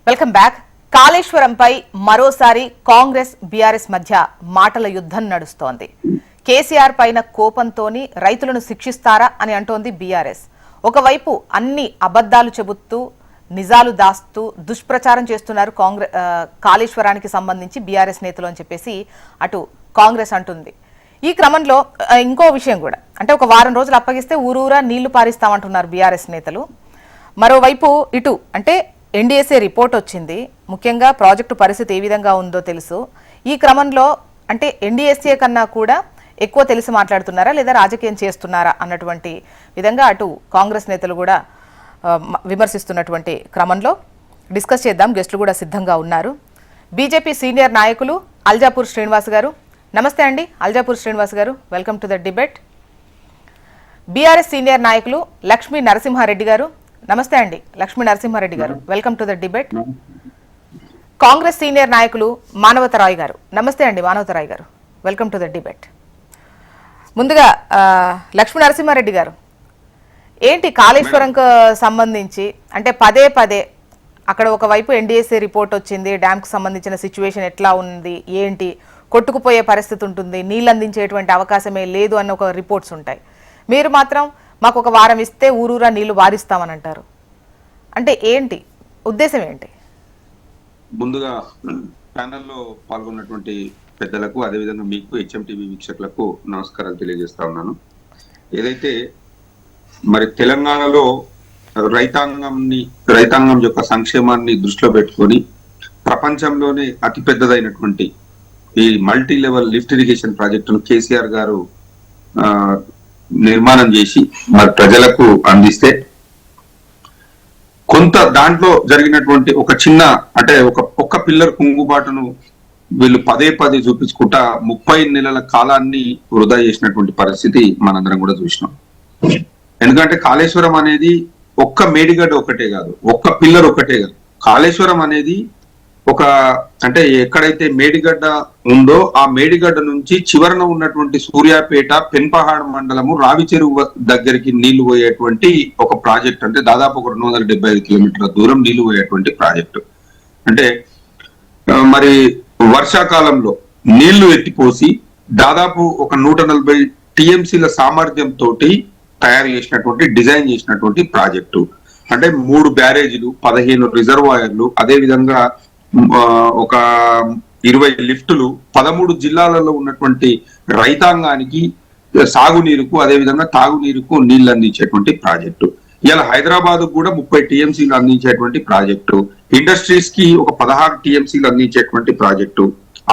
Welcome back. కాళేశ్వరంపై మరోసారి Congress BRS మధ్య మాటల యుద్ధం నడుస్తోంది. కేసీఆర్ పైన కోపంతోని రైతులను శిక్షిస్తారా అని అంటోంది బీఆర్ఎస్. ఒకవైపు అన్ని అబద్ధాలు చెబుతూ నిజాలు దాస్తూ దుష్ప్రచారం చేస్తున్నారు కాళేశ్వరానికి సంబంధించి బీఆర్ఎస్ నేతలు అని చెప్పేసి అటు కాంగ్రెస్ అంటుంది. ఈ క్రమంలో ఇంకో విషయం కూడా, అంటే ఒక వారం రోజులు అప్పగిస్తే ఊరూరా నీళ్లు పారిస్తామంటున్నారు బీఆర్ఎస్ నేతలు. మరోవైపు ఇటు అంటే ఎన్డీఎస్ఏ రిపోర్ట్ వచ్చింది. ముఖ్యంగా ప్రాజెక్టు పరిస్థితి ఏ విధంగా ఉందో తెలుసు. ఈ క్రమంలో అంటే ఎన్డీఎస్ఏ కన్నా కూడా ఎక్కువ తెలిసి మాట్లాడుతున్నారా లేదా రాజకీయం చేస్తున్నారా అన్నటువంటి విధంగా అటు కాంగ్రెస్ నేతలు కూడా విమర్శిస్తున్నటువంటి క్రమంలో డిస్కస్ చేద్దాం. గెస్టులు కూడా సిద్ధంగా ఉన్నారు. బీజేపీ సీనియర్ నాయకులు అల్జాపూర్ శ్రీనివాస్ గారు, నమస్తే అండి. అల్జాపూర్ శ్రీనివాస్ గారు, welcome to the debate. BRS senior నాయకులు లక్ష్మీ నరసింహారెడ్డి గారు, నమస్తే అండి. లక్ష్మీ నరసింహారెడ్డి గారు, welcome to the debate. Congress senior నాయకులు మానవతరాయ్ గారు, నమస్తే అండి. మానవతరాయ్ గారు, వెల్కమ్ టు ద డిబేట్. ముందుగా లక్ష్మీ నరసింహారెడ్డి గారు, ఏంటి కాళేశ్వరంకు సంబంధించి అంటే పదే పదే అక్కడ ఒకవైపు ఎన్డీఎస్ఏ రిపోర్ట్ వచ్చింది, డ్యామ్కి సంబంధించిన సిచ్యువేషన్ ఎట్లా ఉంది, ఏంటి కొట్టుకుపోయే పరిస్థితి ఉంటుంది, నీళ్ళు అందించేటువంటి అవకాశమే లేదు అన్న ఒక రిపోర్ట్స్ ఉంటాయి. మీరు మాత్రం మాకు ఒక వారం ఇస్తే ఊరూరా నీళ్లు వారిస్తామని అంటారు. అంటే ఏంటి ఉద్దేశం ఏంటి? ముందుగా ప్యానెల్లో పాల్గొన్నటువంటి పెద్దలకు, అదేవిధంగా మీకు, హెచ్ఎంటీవీ వీక్షకులకు నమస్కారాలు తెలియజేస్తా ఉన్నాను. ఏదైతే మరి తెలంగాణలో రైతాంగం యొక్క సంక్షేమాన్ని దృష్టిలో పెట్టుకొని ప్రపంచంలోనే అతిపెద్దదైనటువంటి ఈ మల్టీ లెవెల్ లిఫ్ట్ ఇరిగేషన్ ప్రాజెక్టును కేసీఆర్ గారు నిర్మాణం చేసి మరి ప్రజలకు అందిస్తే కొంత దాంట్లో జరిగినటువంటి ఒక చిన్న అంటే ఒక్క పిల్లర్ కుంగుబాటును వీళ్ళు పదే పదే చూపించుకుంటా 30 నెలల కాలాన్ని వృధా చేసినటువంటి పరిస్థితి మనందరం కూడా చూసినాం. ఎందుకంటే కాళేశ్వరం అనేది ఒక్క మేడిగడ్డ ఒకటే కాదు, ఒక్క పిల్లర్ ఒకటే కాదు. కాళేశ్వరం అనేది ఒక అంటే ఎక్కడైతే మేడిగడ్డ ఉందో ఆ మేడిగడ్డ నుంచి చివరన ఉన్నటువంటి సూర్యాపేట, పెన్పహాడ్ మండలము, రావి చెరువు దగ్గరికి నీళ్లు పోయేటువంటి ఒక ప్రాజెక్ట్. అంటే దాదాపు ఒక 275 కిలోమీటర్ల దూరం నీళ్లు పోయేటువంటి ప్రాజెక్టు. అంటే మరి వర్షాకాలంలో నీళ్లు ఎత్తిపోసి దాదాపు ఒక 140 టీఎంసీల సామర్థ్యంతో తయారు చేసినటువంటి, డిజైన్ చేసినటువంటి ప్రాజెక్టు. అంటే 3 బ్యారేజీలు, 15 రిజర్వాయర్లు, అదే విధంగా ఒక 20 లిఫ్టులు, 13 జిల్లాలలో ఉన్నటువంటి రైతాంగానికి సాగునీరుకు అదేవిధంగా తాగునీరుకు నీళ్లు అందించేటువంటి ప్రాజెక్టు. ఇలా హైదరాబాద్ కూడా 30 టీఎంసీలు అందించేటువంటి ప్రాజెక్టు, ఇండస్ట్రీస్ కి ఒక 16 టీఎంసీలు అందించేటువంటి ప్రాజెక్టు,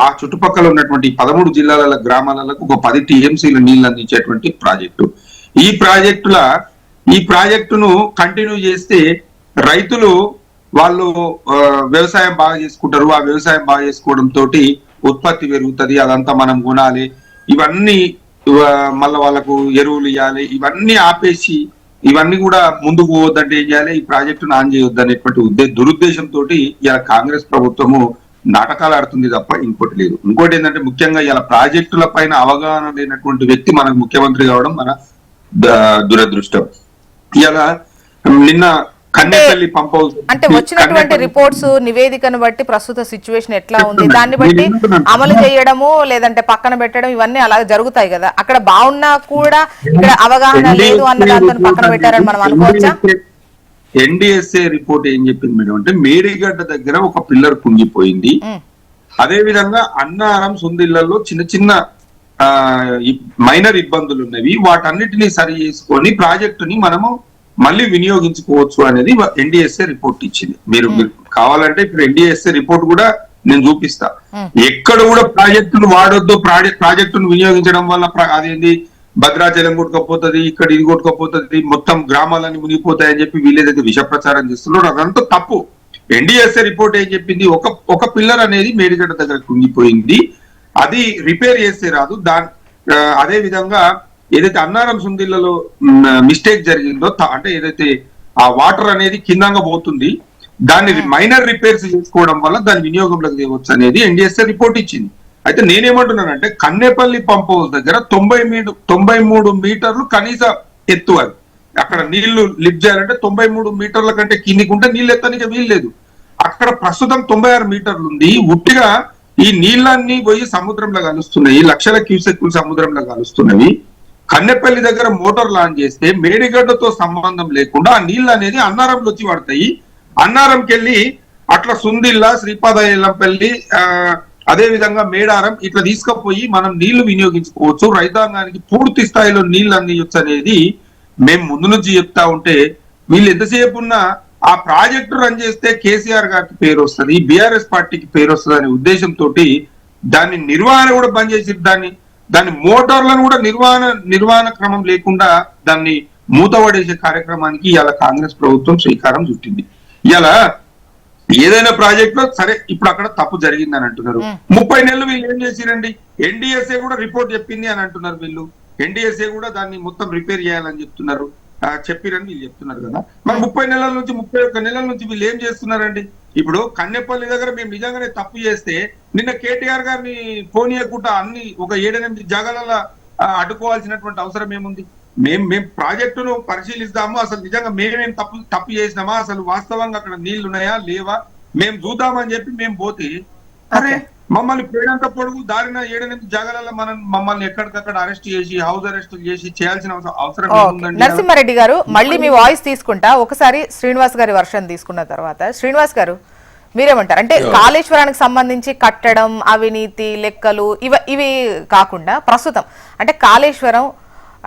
ఆ చుట్టుపక్కల ఉన్నటువంటి 13 జిల్లాల గ్రామాలకు ఒక 10 టీఎంసీలు నీళ్లు అందించేటువంటి ప్రాజెక్టు. ఈ ప్రాజెక్టును కంటిన్యూ చేస్తే రైతులు వాళ్ళు వ్యవసాయం బాగా చేసుకుంటారు. ఆ వ్యవసాయం బాగా చేసుకోవడం తోటి ఉత్పత్తి పెరుగుతుంది, అదంతా మనం కొనాలి, ఇవన్నీ మళ్ళీ వాళ్ళకు ఎరువులు ఇవ్వాలి, ఇవన్నీ ఆపేసి ఇవన్నీ కూడా ముందుకు పోవద్దంటే ఏం చేయాలి, ఈ ప్రాజెక్టును ఆన్ చేయొద్దు అనేటువంటి దురుద్దేశంతో ఇలా కాంగ్రెస్ ప్రభుత్వము నాటకాలు ఆడుతుంది తప్ప ఇంకోటి లేదు. ఇంకోటి ఏంటంటే ముఖ్యంగా ఇలా ప్రాజెక్టుల పైన అవగాహన లేనటువంటి వ్యక్తి మనకు ముఖ్యమంత్రి కావడం మన దురదృష్టం. ఇలా నిన్న కన్నెపల్లి పంప్ హౌస్ అంటే వచ్చినటువంటి రిపోర్ట్స్ నివేదికను బట్టి ప్రస్తుత సిచ్యువేషన్ ఎట్లా ఉంది, దాన్ని బట్టి అమలు చేయడము లేదంటే పక్కన పెట్టడం ఇవన్నీ అలా జరుగుతాయి కదా. అక్కడ బాగున్నా కూడా ఇక్కడ అవగాహన లేదు అన్న దాంతో పక్కన పెట్టారని మనం అనుకోవచ్చా? ఎన్డీఎస్ఏ రిపోర్ట్ ఏం చెప్పింది మేడం అంటే మేడిగడ్డ దగ్గర ఒక పిల్లర్ కుంగిపోయింది, అదే విధంగా అన్నారం, సుందిళ్లలో చిన్న చిన్న మైనర్ ఇబ్బందులు ఉన్నవి, వాటన్నిటినీ సరి చేసుకొని ప్రాజెక్టుని మనము మళ్ళీ వినియోగించుకోవచ్చు అనేది ఎన్డీఎస్ఏ రిపోర్ట్ ఇచ్చింది. మీరు కావాలంటే ఇప్పుడు ఎన్డీఎస్ఏ రిపోర్ట్ కూడా నేను చూపిస్తా. ఎక్కడ కూడా ప్రాజెక్టును వాడొద్దు, ప్రాజెక్టును వినియోగించడం వల్ల అదేంటి భద్రాచలం కొట్టుకపోతుంది, ఇక్కడ ఇది కొట్టుకపోతుంది, మొత్తం గ్రామాలన్నీ మునిగిపోతాయని చెప్పి వీళ్ళేదైతే విష ప్రచారం చేస్తున్నారో అదంతా తప్పు. ఎన్డీఎస్ఏ రిపోర్ట్ ఏం చెప్పింది, ఒక పిల్లర్ అనేది మేడిగడ్డ దగ్గర కుంగిపోయింది, అది రిపేర్ చేస్తే రాదు. అదే విధంగా ఏదైతే అన్నారం సుందిళ్లలో మిస్టేక్ జరిగిందో అంటే ఏదైతే ఆ వాటర్ అనేది కిందంగా పోతుంది, దాన్ని మైనర్ రిపేర్స్ చేసుకోవడం వల్ల దాని వినియోగంలోకి తేవచ్చు అనేది ఎన్డీఎస్ఏ రిపోర్ట్ ఇచ్చింది. అయితే నేనేమంటున్నానంటే కన్నెపల్లి పంప్ హౌస్ దగ్గర 93 మీటర్లు కనీస ఎత్తు, అది అక్కడ నీళ్లు లిఫ్ట్ చేయాలంటే 93 మీటర్ల కంటే కిందికి ఉంటే నీళ్ళు ఎత్తడానికి వీల్లేదు. అక్కడ ప్రస్తుతం 96 మీటర్లు ఉంది. ఉట్టిగా ఈ నీళ్ళన్నీ పోయి సముద్రంలో కలుస్తున్నాయి, లక్షల క్యూసెక్కులు సముద్రంలో కలుస్తున్నవి. కన్నెపల్లి దగ్గర మోటార్ లాంచ్ చేస్తే మేడిగడ్డతో సంబంధం లేకుండా ఆ నీళ్ళు అనేది అన్నారంలో వచ్చి పడతాయి. అన్నారంకి వెళ్ళి అట్లా సుందిల్లా, శ్రీపాదపల్లి, అదే విధంగా మేడారం ఇట్లా తీసుకుపోయి మనం నీళ్లు వినియోగించుకోవచ్చు, రైతాంగానికి పూర్తి స్థాయిలో నీళ్లు అందించచ్చు అనేది మేము ముందు నుంచి చెప్తా ఉంటే, వీళ్ళు ఎంతసేపు ఉన్నా ఆ ప్రాజెక్టు రన్ చేస్తే కేసీఆర్ గారికి పేరు వస్తుంది, బీఆర్ఎస్ పార్టీకి పేరు వస్తుంది అనే ఉద్దేశంతో దాన్ని నిర్వహణ కూడా బంద్ చేసి దాని మోటార్లను కూడా నిర్వహణ క్రమం లేకుండా దాన్ని మూతపడేసే కార్యక్రమానికి ఇవాళ కాంగ్రెస్ ప్రభుత్వం శ్రీకారం చుట్టింది. ఇవాళ ఏదైనా ప్రాజెక్ట్ లో సరే ఇప్పుడు అక్కడ తప్పు జరిగింది అని అంటున్నారు. 30 నెలలు వీళ్ళు ఏం చేసిరండి, ఎన్డీఎస్ఏ కూడా రిపోర్ట్ చెప్పింది అని అంటున్నారు వీళ్ళు. ఎన్డీఎస్ఏ కూడా దాన్ని మొత్తం రిపేర్ చేయాలని చెప్తున్నారు, చెప్పిరని వీళ్ళు చెప్తున్నారు కదా. మరి 30 నెలల నుంచి 31 నెలల నుంచి వీళ్ళు ఏం చేస్తున్నారండి? ఇప్పుడు కన్నెపల్లి దగ్గర మేము నిజంగానే తప్పు చేస్తే నిన్న కేటీఆర్ గారిని ఫోన్ చేయకుండా అన్ని ఒక 7-8 జాగాలలో అడ్డుకోవాల్సినటువంటి అవసరం ఏముంది? మేము ప్రాజెక్టును పరిశీలిస్తాము, అసలు నిజంగా మేమేం తప్పు చేసినామా, అసలు వాస్తవంగా అక్కడ నీళ్లు ఉన్నాయా లేవా మేము చూద్దామని చెప్పి మేము పోతే, అరే మమ్మల్ని పేడంత పొడుగు దారిన 7-8 జాగాలలో మమ్మల్ని ఎక్కడికక్కడ అరెస్ట్ చేసి హౌస్ అరెస్ట్ చేసి చేయాల్సిన అవసరం ఏముందండి? నరసింహారెడ్డి గారు, మళ్ళీ మీ వాయిస్ తీసుకుంటా. ఒకసారి శ్రీనివాస్ గారి వర్షన్ తీసుకున్న తర్వాత శ్రీనివాస్ గారు మీరేమంటారు? అంటే కాళేశ్వరానికి సంబంధించి కట్టడం, అవినీతి లెక్కలు ఇవి కాకుండా ప్రస్తుతం అంటే కాళేశ్వరం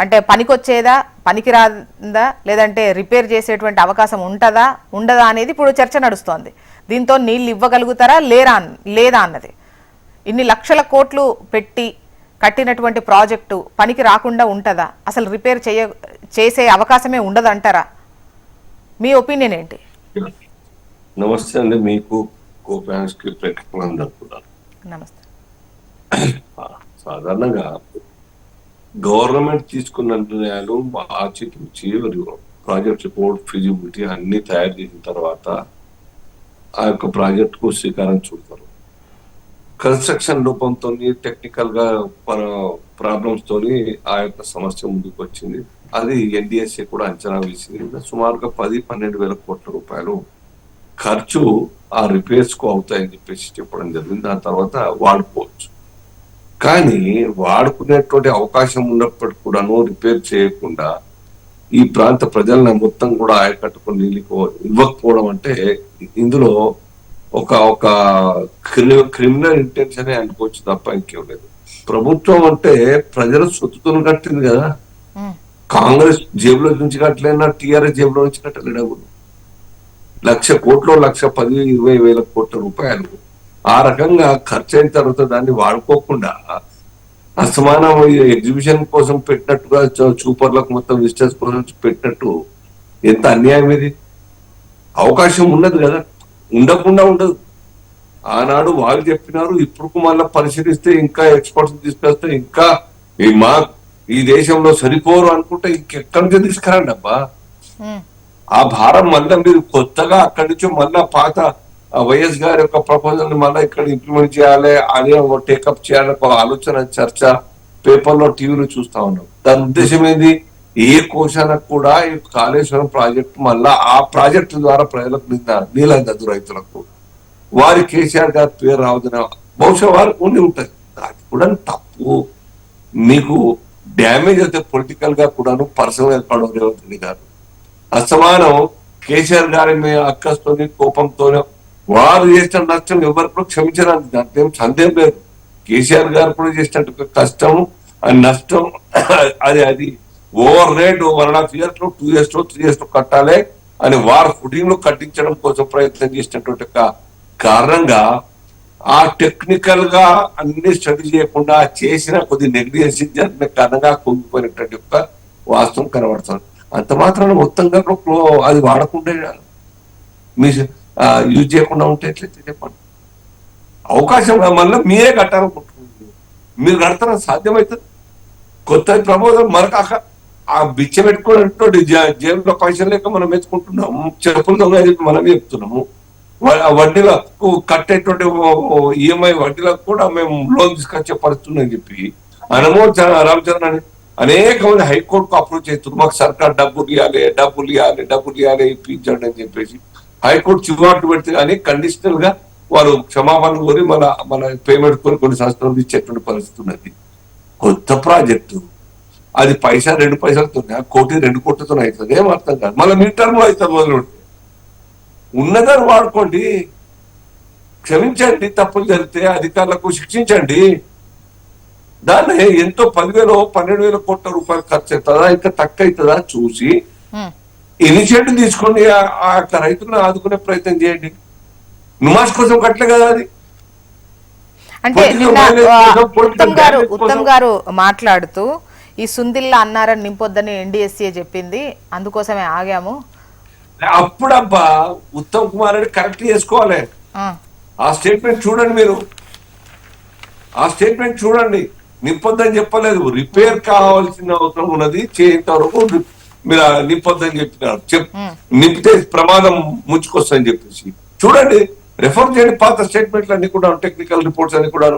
అంటే పనికొచ్చేదా, పనికిరాదా, లేదంటే రిపేర్ చేసేటువంటి అవకాశం ఉండదా అనేది ఇప్పుడు చర్చ నడుస్తోంది. దీంతో నీళ్ళు ఇవ్వగలుగుతారా లేదా అన్నది. ఇన్ని లక్షల కోట్లు పెట్టి కట్టినటువంటి ప్రాజెక్టు పనికి రాకుండా ఉంటుందా, అసలు రిపేర్ చేసే అవకాశమే ఉండదంటారా? మీ ఒపీనియన్ ఏంటి? నమస్తే అండి, మీకు ప్రేక్షకులందరూ కూడా నమస్తే. సాధారణంగా గవర్నమెంట్ తీసుకున్న నిర్ణయాలు ఆచితూచి ప్రాజెక్ట్ రిపోర్ట్, ఫిజిబిలిటీ అన్ని తయారు చేసిన తర్వాత ఆ యొక్క ప్రాజెక్టుకు శ్రీకారం చుడతారు. కన్స్ట్రక్షన్ లోపంతో, టెక్నికల్ గా ప్రాబ్లమ్స్ తోని ఆ యొక్క సమస్య ముందుకు వచ్చింది. అది ఎన్డీఎస్ఏ కూడా అంచనా వేసింది. సుమారుగా 10-12 వేల కోట్ల రూపాయలు ఖర్చు ఆ రిపేర్స్ కు అవుతాయని చెప్పేసి చెప్పడం జరిగింది. దాని తర్వాత వాడుకోవచ్చు. కానీ వాడుకునేటువంటి అవకాశం ఉన్నప్పటికీ కూడాను రిపేర్ చేయకుండా ఈ ప్రాంత ప్రజలను మొత్తం కూడా ఆయకట్టుకు నీళ్ళు ఇవ్వకపోవడం అంటే ఇందులో ఒక క్రిమినల్ ఇంటెన్షన్ అనుకోవచ్చు తప్ప ఇంకేం లేదు. ప్రభుత్వం అంటే ప్రజల సొత్తుతో కట్టింది కదా. కాంగ్రెస్ జేబులో నుంచి కట్టలేనా, టీఆర్ఎస్ జేబులో నుంచి కట్టలేడు. 1,00,000 కోట్లు, 1,10,000-20 వేల కోట్ల రూపాయలు ఆ రకంగా ఖర్చు అయిన తర్వాత దాన్ని వాడుకోకుండా అసమానం ఎగ్జిబిషన్ కోసం పెట్టినట్టుగా, చూపర్లకు మొత్తం విజిటర్స్ కోసం పెట్టినట్టు ఎంత అన్యాయం ఇది. అవకాశం ఉన్నది కదా, ఉండకుండా ఉండదు. ఆనాడు వాళ్ళు చెప్పినారు, ఇప్పుడు మళ్ళీ పరిశీలిస్తే ఇంకా ఎక్స్పర్ట్స్ తీసుకొస్తే ఇంకా ఈ దేశంలో సరిపోరు అనుకుంటే ఇంకెక్కడి నుంచి తీసుకురండి అబ్బా. ఆ భారం మళ్ళీ మీరు కొత్తగా అక్కడి నుంచి మళ్ళా పాత వైఎస్ గారి యొక్క ప్రపోజల్ ని మళ్ళీ ఇక్కడ ఇంప్లిమెంట్ చేయాలి అని టేకప్ చేయాలని ఒక ఆలోచన, చర్చ పేపర్లో, టీవీలో చూస్తా ఉన్నాం. దాని ఉద్దేశం ఏంది? ఏ కోశానికి కూడా ఈ కాళేశ్వరం ప్రాజెక్టు మళ్ళా ఆ ప్రాజెక్టు ద్వారా ప్రజలకు నీళ్ళందదు, రైతులకు. వారి కేసీఆర్ గారి పేరు రావద్దని బహుశా వారు కొన్ని ఉంటాయి. అది కూడా తప్పు. మీకు డ్యామేజ్ అయితే పొలిటికల్ గా కూడాను పర్సనల్ గా కావడం రేవంత్ రెడ్డి గారు అసమానం కేసీఆర్ గారి అక్కస్తోని, కోపంతోనే వారు చేసిన నష్టం ఎవరు కూడా క్షమించడానికి దాంట్లో ఏం సందేహం లేదు. కేసీఆర్ గారు కూడా చేసినట్టు కష్టం, నష్టం అది ఓవర్ రేట్ 1.5 years లో 2 years లో 3 years లో కట్టాలి అని వారు ఫుటింగ్ లో కట్టించడం కోసం ప్రయత్నం చేసినటువంటి కారణంగా ఆ టెక్నికల్ గా అన్ని స్టడీ చేయకుండా చేసిన కొద్ది నెగ్లిజెన్సీ జరిగిన కారణంగా కుంగిపోయినటువంటి యొక్క వాస్తవం కనబడుతుంది. అంత మాత్రాన మొత్తంగా అది వాడకుండా మీ యూజ్ చేయకుండా ఉంటే ఎట్లయితే చెప్పండి. అవకాశం మళ్ళీ మీరే కట్టాలనుకుంటున్నారు, మీరు కడతారని సాధ్యమవుతుంది. కొత్త ప్రపోజల్ మరొక ఆ బిచ్చ పెట్టుకోవడం జేబులో పైసలు లేక మనం ఎత్తుకుంటున్నాము, చెప్పులు దొంగ చెప్పి మనమే చెప్తున్నాము. వడ్డీలకు కట్టేటువంటి ఈఎంఐ వడ్డీలకు కూడా మేము లోన్ తీసుకొచ్చే పరిస్థితి అని చెప్పి అనమో రామచంద్రన్ అని అనేక మంది హైకోర్టుకు అప్రోచ్ అవుతున్నారు. మాకు సర్కార్ డబ్బులు ఇవ్వాలి ఇప్పించండి అని చెప్పేసి హైకోర్టు చివాట్లు పెడితే కానీ కండిషనల్ గా వారు క్షమాపణ కోరి మన పేమెంట్ కోరి కొన్ని సంవత్సరాలు ఇచ్చేటువంటి పరిస్థితి ఉన్నది. కొత్త ప్రాజెక్టు అది పైసా 2 పైసలతో 1 కోటి 2 కోట్లతో అవుతుంది, ఏం అర్థం కాదు. మళ్ళీ మీ టర్మ్ లో అవుతుంది మొదలు ఉన్నదాన్ని వాడుకోండి, క్షమించండి, తప్పులు జరిగితే అధికారులకు శిక్షించండి. దాన్ని ఎంతో 10,000-12,000 కోట్ల రూపాయలు ఖర్చు అవుతుందా ఇంకా తక్కువ అవుతుందా చూసి ఇనిషియేటివ్ తీసుకొని ఆ రైతులను ఆదుకునే ప్రయత్నం చేయండి. నుమాజ్ కోసం కట్టలే కదా అది. అంటే నిన్న ఉత్తమ్ గారు మాట్లాడుతూ ఈ సుందిల్లా అన్నారని నింపొద్దని ఎన్డీఎస్సీ చెప్పింది, అందుకోసమే ఆగాము. అప్పుడబ్బా ఉత్తమ్ కుమార్ రెడ్డి కరెక్ట్ చేసుకోవాలి. ఆ స్టేట్మెంట్ చూడండి, మీరు ఆ స్టేట్మెంట్ చూడండి. నింపొద్దని చెప్పలేదు, రిపేర్ కావాల్సిన అవసరం ఉన్నది, చేయంత వరకు మీరు నింపొద్దని చెప్పినారు. నింపితే ప్రమాదం ముంచుకొస్తుందని చెప్పేసి చూడండి, రెఫర్ చేయండి పాత స్టేట్మెంట్లు అన్ని కూడా, టెక్నికల్ రిపోర్ట్స్ అన్ని కూడా.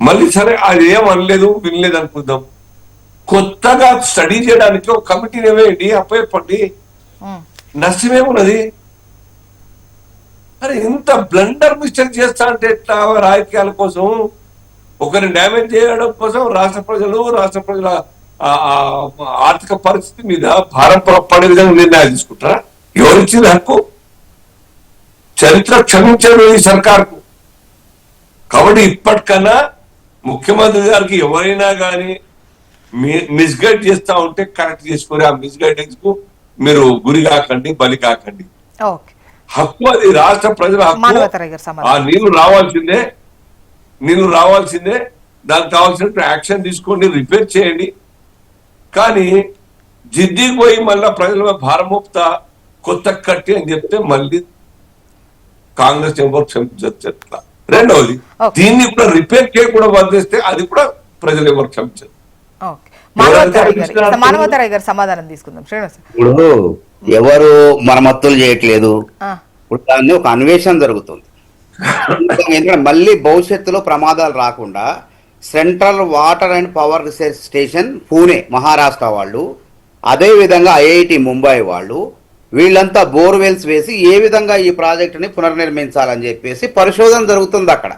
మళ్ళీ సరే అది ఏం అనలేదు వినలేదు అనుకుందాం, కొత్తగా స్టడీ చేయడానికి ఒక కమిటీని వేయండి, అప్పయ్యపండి, నష్టమేమున్నది. అరే ఇంత బ్లండర్ మిస్టేక్ చేస్తా అంటే ఎట్లా? రాజకీయాల కోసం, ఒకరిని డ్యామేజ్ చేయడం కోసం రాష్ట్ర ప్రజల ఆర్థిక పరిస్థితి మీద భారం పడే విధంగా నిర్ణయాలు తీసుకుంటారా? ఎవరిచ్చింది హక్కు? చరిత్ర క్షమించడం ఈ సర్కార్కు. కాబట్టి ఇప్పటికన్నా ముఖ్యమంత్రి గారికి ఎవరైనా కానీ మిస్గైడ్ చేస్తా ఉంటే కరెక్ట్ చేసుకొని ఆ మిస్గైడెన్స్ కు మీరు గురి కాకండి, బలి కాకండి. హక్కు అది రాష్ట్ర ప్రజల హక్కు. ఆ నీళ్లు రావాల్సిందే, దానికి కావాల్సిన యాక్షన్ తీసుకోండి, రిపేర్ చేయండి. కానీ జిద్దికి పోయి మళ్ళా ప్రజల భారం మోపుతా కొత్త కట్టి అని చెప్తే మళ్ళీ కాంగ్రెస్ ఎవరు క్షమించట్లా. రెండవది, దీన్ని కూడా రిపేర్ చేయకుండా వదిలేస్తే అది కూడా ప్రజలు ఎవరు క్షమించారు. సమాధానం తీసుకుందాం. ఇప్పుడు ఎవరు మరమ్మతులు చేయట్లేదు, ఇప్పుడు దాన్ని ఒక అన్వేషణ జరుగుతుంది. ఎందుకంటే మళ్ళీ భవిష్యత్తులో ప్రమాదాలు రాకుండా central water and power station Pune Maharashtra వాళ్ళు, అదేవిధంగా ఐఐటి ముంబై వాళ్ళు, వీళ్ళంతా బోర్వెల్స్ వేసి ఏ విధంగా ఈ ప్రాజెక్టుని పునర్నిర్మించాలని చెప్పేసి పరిశోధన జరుగుతుంది. అక్కడ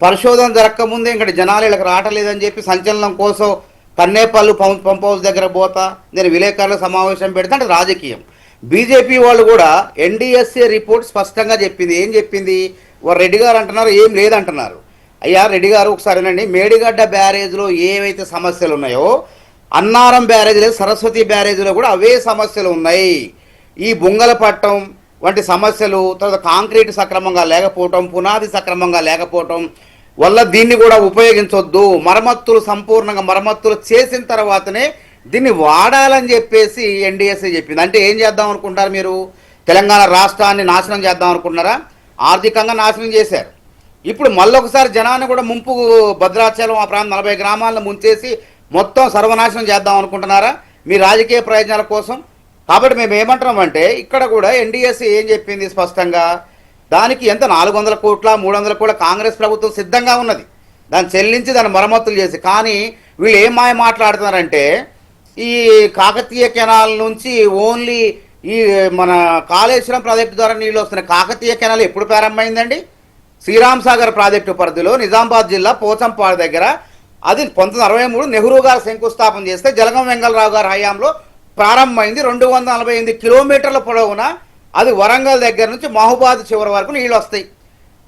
పరిశోధన జరగకముందే ఇక్కడ జనాలు వీళ్ళకి రావట్లేదని చెప్పి సంచలనం కోసం కన్నేపల్లి పంప్ హౌస్ దగ్గర పోతా నేను విలేకరుల సమావేశం పెడితే అంటే రాజకీయం. బీజేపీ వాళ్ళు కూడా ఎన్డీఎస్సీ రిపోర్ట్ స్పష్టంగా చెప్పింది. ఏం చెప్పింది? రెడ్డి గారు అంటున్నారు ఏం లేదంటున్నారు. అయ్యా రెడ్డి గారు ఒకసారినండి, మేడిగడ్డ బ్యారేజ్లో ఏవైతే సమస్యలు ఉన్నాయో అన్నారం బ్యారేజ్ లేదు, సరస్వతి బ్యారేజ్లో కూడా అవే సమస్యలు ఉన్నాయి. ఈ బుంగలపట్టం వంటి సమస్యలు, తర్వాత కాంక్రీట్ సక్రమంగా లేకపోవటం, పునాది సక్రమంగా లేకపోవటం వల్ల దీన్ని కూడా ఉపయోగించొద్దు, సంపూర్ణంగా మరమ్మతులు చేసిన తర్వాతనే దీన్ని వాడాలని చెప్పేసి ఎన్డీఎస్సీ చెప్పింది. అంటే ఏం చేద్దాం అనుకుంటారు మీరు? తెలంగాణ రాష్ట్రాన్ని నాశనం చేద్దాం అనుకుంటున్నారా? ఆర్థికంగా నాశనం చేశారు. ఇప్పుడు మళ్ళొకసారి జనాన్ని కూడా ముంపు, భద్రాచలం ఆ ప్రాంతం 40 గ్రామాలను ముంచేసి మొత్తం సర్వనాశనం చేద్దాం అనుకుంటున్నారా మీ రాజకీయ ప్రయోజనాల కోసం? కాబట్టి మేము ఏమంటున్నామంటే ఇక్కడ కూడా ఎన్డీఎస్సీ ఏం చెప్పింది స్పష్టంగా, దానికి ఎంత 400 కోట్ల 300 కోట్ల కాంగ్రెస్ ప్రభుత్వం సిద్ధంగా ఉన్నది, దాన్ని చెల్లించి దాన్ని మరమ్మతులు చేసి. కానీ వీళ్ళు ఏం మాట్లాడుతున్నారంటే ఈ కాకతీయ కెనాల్ నుంచి ఓన్లీ ఈ మన కాళేశ్వరం ప్రాజెక్టు ద్వారా నీళ్ళు వస్తున్నాయి. కాకతీయ కెనాల్ ఎప్పుడు ప్రారంభమైందండి? శ్రీరామ్ సాగర్ ప్రాజెక్టు పరిధిలో నిజామాబాద్ జిల్లా పోచంపాడు దగ్గర అది 1963 నెహ్రూ గారు శంకుస్థాపన చేస్తే జలగం వెంగళరావు గారి హయాంలో ప్రారంభమైంది. 248 కిలోమీటర్ల పొడవున అది వరంగల్ దగ్గర నుంచి మహబూబాద్ చివరి వరకు నీళ్ళు వస్తాయి.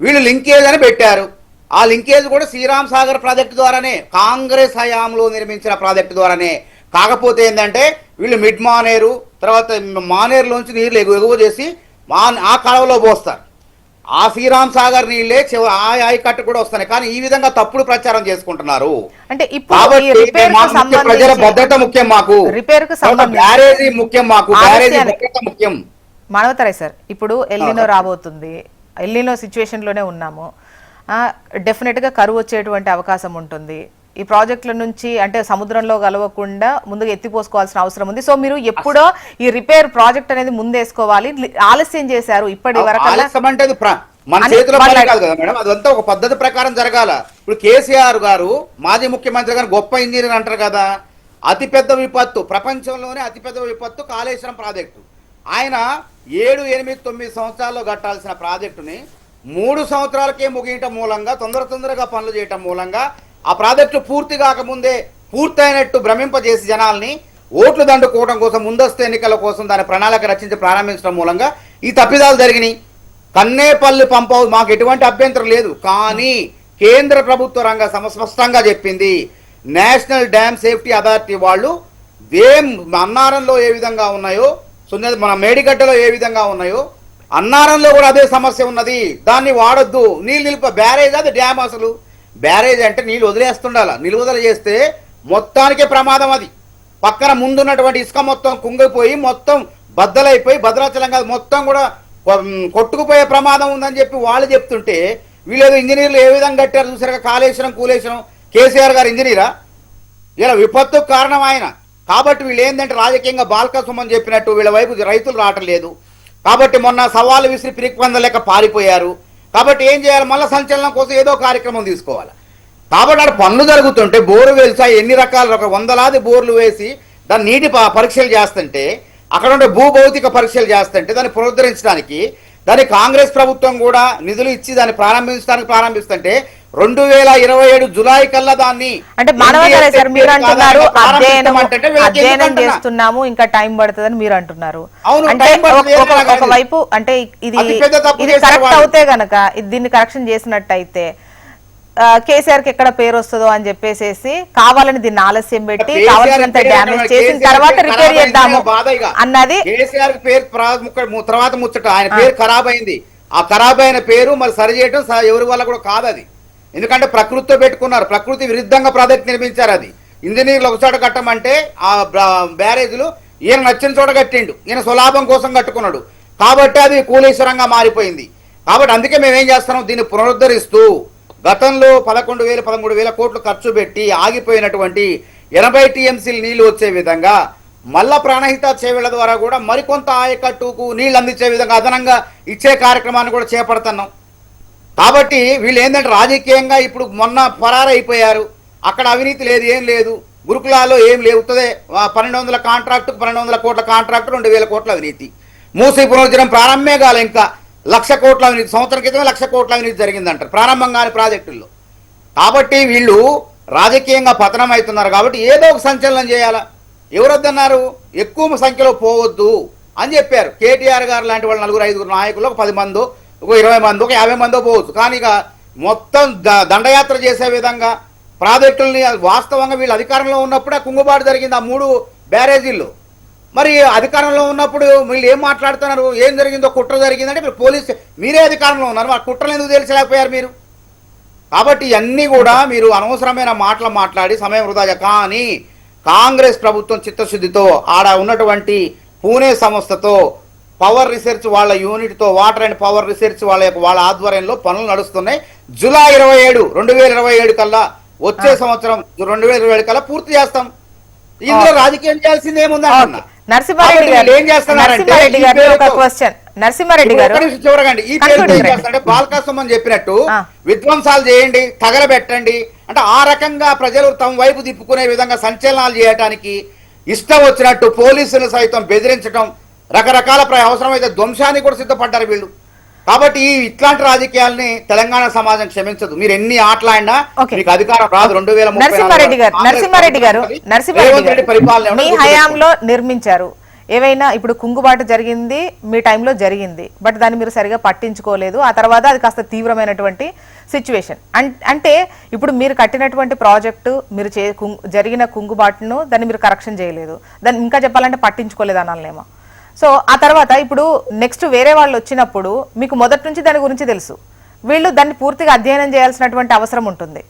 వీళ్ళు లింకేజ్ అని పెట్టారు. ఆ లింకేజ్ కూడా శ్రీరామ్ సాగర్ ప్రాజెక్టు ద్వారానే, కాంగ్రెస్ హయాంలో నిర్మించిన ప్రాజెక్టు ద్వారానే. కాకపోతే ఏంటంటే వీళ్ళు మిడ్ మానేరు, తర్వాత మానేరులోంచి నీళ్ళు ఎగువ చేసి ఆ కాలువలో పోస్తారు. ఆ శ్రీరామ్ సాగర్ నీళ్ళే ఆయకట్టు కూడా వస్తున్నాయి. కానీ ఈ విధంగా తప్పుడు ప్రచారం చేసుకుంటున్నారు. అంటే ప్రజల భద్రత ముఖ్యం మాకు, బ్యారేజీ ముఖ్యం మాకు, బ్యారేజీ భద్రత ముఖ్యం. మానవతరాయ్ సార్, ఇప్పుడు ఎల్నినో రాబోతుంది, ఎల్నినో సిచ్యువేషన్ లోనే ఉన్నాము. డెఫినెట్ గా కరువు వచ్చేటువంటి అవకాశం ఉంటుంది. ఈ ప్రాజెక్టుల నుంచి అంటే సముద్రంలో కలవకుండా ముందుగా ఎత్తిపోసుకోవాల్సిన అవసరం ఉంది. సో మీరు ఎప్పుడో ఈ రిపేర్ ప్రాజెక్ట్ అనేది ముందేసుకోవాలి, ఆలస్యం చేశారు ఇప్పటి వరకు. మన చేతిలో కాదు కదా మేడం, అదంతా ఒక పద్ధతి ప్రకారం జరగాల. ఇప్పుడు కేసీఆర్ గారు మాజీ ముఖ్యమంత్రి గారు గొప్ప ఇంజనీర్ అంటారు కదా, అతిపెద్ద విపత్తు, ప్రపంచంలోనే అతిపెద్ద విపత్తు కాళేశ్వరం ప్రాజెక్టు. ఆయన 7, 8, 9 సంవత్సరాల్లో కట్టాల్సిన ప్రాజెక్టుని 3 సంవత్సరాలకే ముగియటం మూలంగా తొందరగా పనులు చేయటం మూలంగా ఆ ప్రాజెక్టు పూర్తి కాకముందే పూర్తయినట్టు భ్రమింపజేసి జనాల్ని ఓట్లు దండుకోవడం కోసం ముందస్తు ఎన్నికల కోసం దాని ప్రణాళిక రచించి ప్రారంభించడం మూలంగా ఈ తప్పిదాలు జరిగినాయి. కన్నేపల్లి పంప్ హౌస్ మాకు ఎటువంటి అభ్యంతరం లేదు, కానీ కేంద్ర ప్రభుత్వ రంగ స్పష్టంగా చెప్పింది, నేషనల్ డ్యామ్ సేఫ్టీ అథారిటీ వాళ్ళు అన్నారంలో ఏ విధంగా ఉన్నాయో, మన మేడిగడ్డలో ఏ విధంగా ఉన్నాయో అన్నారంలో కూడా అదే సమస్య ఉన్నది, దాన్ని వాడొద్దు, నీళ్ళు నిలుప బ్యారేజ్ అది డ్యామ్. అసలు బ్యారేజ్ అంటే నీళ్ళు వదిలేస్తుండాల, నిలువదల చేస్తే మొత్తానికే ప్రమాదం. అది పక్కన ముందున్నటువంటి ఇసుక మొత్తం కుంగిపోయి మొత్తం బద్దలైపోయి భద్రాచలం కాదు మొత్తం కూడా కొట్టుకుపోయే ప్రమాదం ఉందని చెప్పి వాళ్ళు చెప్తుంటే వీళ్ళేదో ఇంజనీర్లు ఏ విధంగా కట్టారు చూసారుగా, కాళేశ్వరం కూలేశ్వరం. కేసీఆర్ గారు ఇంజనీరా? ఇలా విపత్తుకు కారణం ఆయన. కాబట్టి వీళ్ళు ఏంటంటే రాజకీయంగా బాల్కా సుమన్ చెప్పినట్టు వీళ్ళ వైపు రైతులు రావటం లేదు, కాబట్టి మొన్న సవాలు విసిరి పిరికిపందలేక పారిపోయారు. కాబట్టి ఏం చేయాలి, మళ్ళీ సంచలనం కోసం ఏదో కార్యక్రమం తీసుకోవాలి. కాబట్టి అక్కడ పనులు జరుగుతుంటే బోరు వేల్సా ఎన్ని రకాల వందలాది బోర్లు వేసి దాన్ని నీటి పరీక్షలు చేస్తుంటే, అక్కడ ఉండే భూభౌతిక పరీక్షలు చేస్తుంటే దాన్ని పునరుద్ధరించడానికి దాన్ని కాంగ్రెస్ ప్రభుత్వం కూడా నిధులు ఇచ్చి దాన్ని ప్రారంభిస్తుంటే 2027 జులై కల్లా దాన్ని అంటే మానవతారే సార్ మీరు అంటున్నారు, అధ్యయనం చేస్తున్నాము ఇంకా టైం పడుతుందని మీరు అంటున్నారు. అంటే ఒకవైపు అంటే ఇది కరెక్ట్ అవుతే గనక దీన్ని కరెక్షన్ చేసినట్టయితే కేసీఆర్ కి ఎక్కడ పేరు వస్తుందో అని చెప్పేసి కావాలని దీన్ని ఆలస్యం పెట్టి కావాల్సినంత డ్యామేజ్ చేసిన తర్వాత రిపేర్ చేద్దాము అన్నది కేసీఆర్ పేరు తర్వాత ముచ్చట. ఆయన పేరు ఖరాబ్ అయింది, ఆ ఖరాబ్ అయిన పేరు మరి సరి చేయడం ఎవరి వల్ల కూడా కాదు అది. ఎందుకంటే ప్రకృతితో పెట్టుకున్నారు, ప్రకృతి విరుద్ధంగా ప్రాజెక్ట్ నిర్మించారు. అది ఇంజనీర్లు ఒక చోట కట్టమంటే ఆ బ్యారేజ్లు ఈయన నచ్చిన చోట కట్టిండు, ఈయన స్వలాభం కోసం కట్టుకున్నాడు. కాబట్టి అది కూలీశ్వరంగా మారిపోయింది. కాబట్టి అందుకే మేమేం చేస్తున్నాం, దీన్ని పునరుద్ధరిస్తూ గతంలో 11,000 13,000 కోట్లు ఖర్చు పెట్టి ఆగిపోయినటువంటి 80 టీఎంసీలు నీళ్లు వచ్చే విధంగా మళ్ళా ప్రాణహిత చేవేళ్ల ద్వారా కూడా మరికొంత ఆయకట్టుకు నీళ్లు అందించే విధంగా అదనంగా ఇచ్చే కార్యక్రమాన్ని కూడా చేపడుతున్నాం. కాబట్టి వీళ్ళు ఏంటంటే రాజకీయంగా ఇప్పుడు మొన్న పరారైపోయారు, అక్కడ అవినీతి లేదు, ఏం లేదు, గురుకులాల్లో ఏం లేవుతుంది. 1200 కాంట్రాక్టు 1200 కోట్ల కాంట్రాక్టు 2000 కోట్ల అవినీతి. మూసీ పునరుద్ధరణ ప్రారంభమే కాలే, ఇంకా 1,00,000 కోట్ల అవినీతి, సంవత్సరం క్రితమే 1,00,000 కోట్ల అవినీతి జరిగిందంటారు ప్రారంభం కాని ప్రాజెక్టుల్లో. కాబట్టి వీళ్ళు రాజకీయంగా పతనం అవుతున్నారు. కాబట్టి ఏదో ఒక సంచలనం చేయాలా. ఎవరొద్దన్నారు, ఎక్కువ సంఖ్యలో పోవద్దు అని చెప్పారు. కేటీఆర్ గారు లాంటి వాళ్ళు 4-5 నాయకులు, ఒక 10 మందో, ఒక 20 మందో, ఒక 50 మందో పోవచ్చు. కానీ ఇక మొత్తం దండయాత్ర చేసే విధంగా ప్రాజెక్టుల్ని వాస్తవంగా వీళ్ళు అధికారంలో ఉన్నప్పుడే కుంగుబాటు జరిగింది ఆ 3 బ్యారేజీల్లో. మరి అధికారంలో ఉన్నప్పుడు వీళ్ళు ఏం మాట్లాడుతున్నారు, ఏం జరిగిందో కుట్ర జరిగిందంటే మీరు పోలీసు మీరే అధికారంలో ఉన్నారు, మరి కుట్రలు ఎందుకు తెలిసలేకపోయారు మీరు? కాబట్టి ఇవన్నీ కూడా మీరు అనవసరమైన మాటలు మాట్లాడి సమయం వృధా. కానీ కాంగ్రెస్ ప్రభుత్వం చిత్తశుద్ధితో ఆడ ఉన్నటువంటి పూణే సంస్థతో పవర్ రీసెర్చ్ వాళ్ళ యూనిట్తో వాటర్ అండ్ పవర్ రీసెర్చ్ వాళ్ళ ఆధ్వర్యంలో పనులు నడుస్తున్నాయి. జూలై 27 2027 కల్లా వచ్చే సంవత్సరం 2027 కల్లా పూర్తి చేస్తాం. ఇందులో రాజకీయం చేయాల్సింది ఏముంది అంటున్నా. నరసింహారెడ్డి గారు చూడకండి, ఈ పేరు ఏం చేస్తారంటే బాల్కా సుమన్ చెప్పినట్టు విధ్వంసాలు చేయండి, తగలబెట్టండి అంటే ఆ రకంగా ప్రజలు తమ వైపు తిప్పుకునే విధంగా సంచలనాలు చేయడానికి ఇష్టం వచ్చినట్టు పోలీసులు సైతం బెదిరించడం, రకరకాల అవసరమైతే ధ్వంసానికి కూడా సిద్ధపడ్డారు వీళ్ళు. కాబట్టి ఇట్లాంటి రాజకీయాలని తెలంగాణ సమాజం క్షమించదు. మీరు ఎన్ని ఆటలాడినా మీకు అధికారం రాదు. 2030 నరసింహారెడ్డి గారు మీ హయాంలో నిర్మించారు ఏవైనా, ఇప్పుడు కుంగుబాటు జరిగింది మీ టైంలో జరిగింది, బట్ దాన్ని మీరు సరిగా పట్టించుకోలేదు. ఆ తర్వాత అది కాస్త తీవ్రమైనటువంటి సిచ్యువేషన్. అంటే ఇప్పుడు మీరు కట్టినటువంటి ప్రాజెక్టు మీరు జరిగిన కుంగుబాటును దాన్ని మీరు కరెక్షన్ చేయలేదు, దాన్ని ఇంకా చెప్పాలంటే పట్టించుకోలేదు అనాలేమో. సో ఆ తర్వాత ఇప్పుడు నెక్స్ట్ వేరే వాళ్ళు వచ్చినప్పుడు మీకు మొదటి నుంచి దాని గురించి తెలుసు, వీళ్ళు దాన్ని పూర్తిగా అధ్యయనం చేయాల్సినటువంటి అవసరం ఉంటుంది.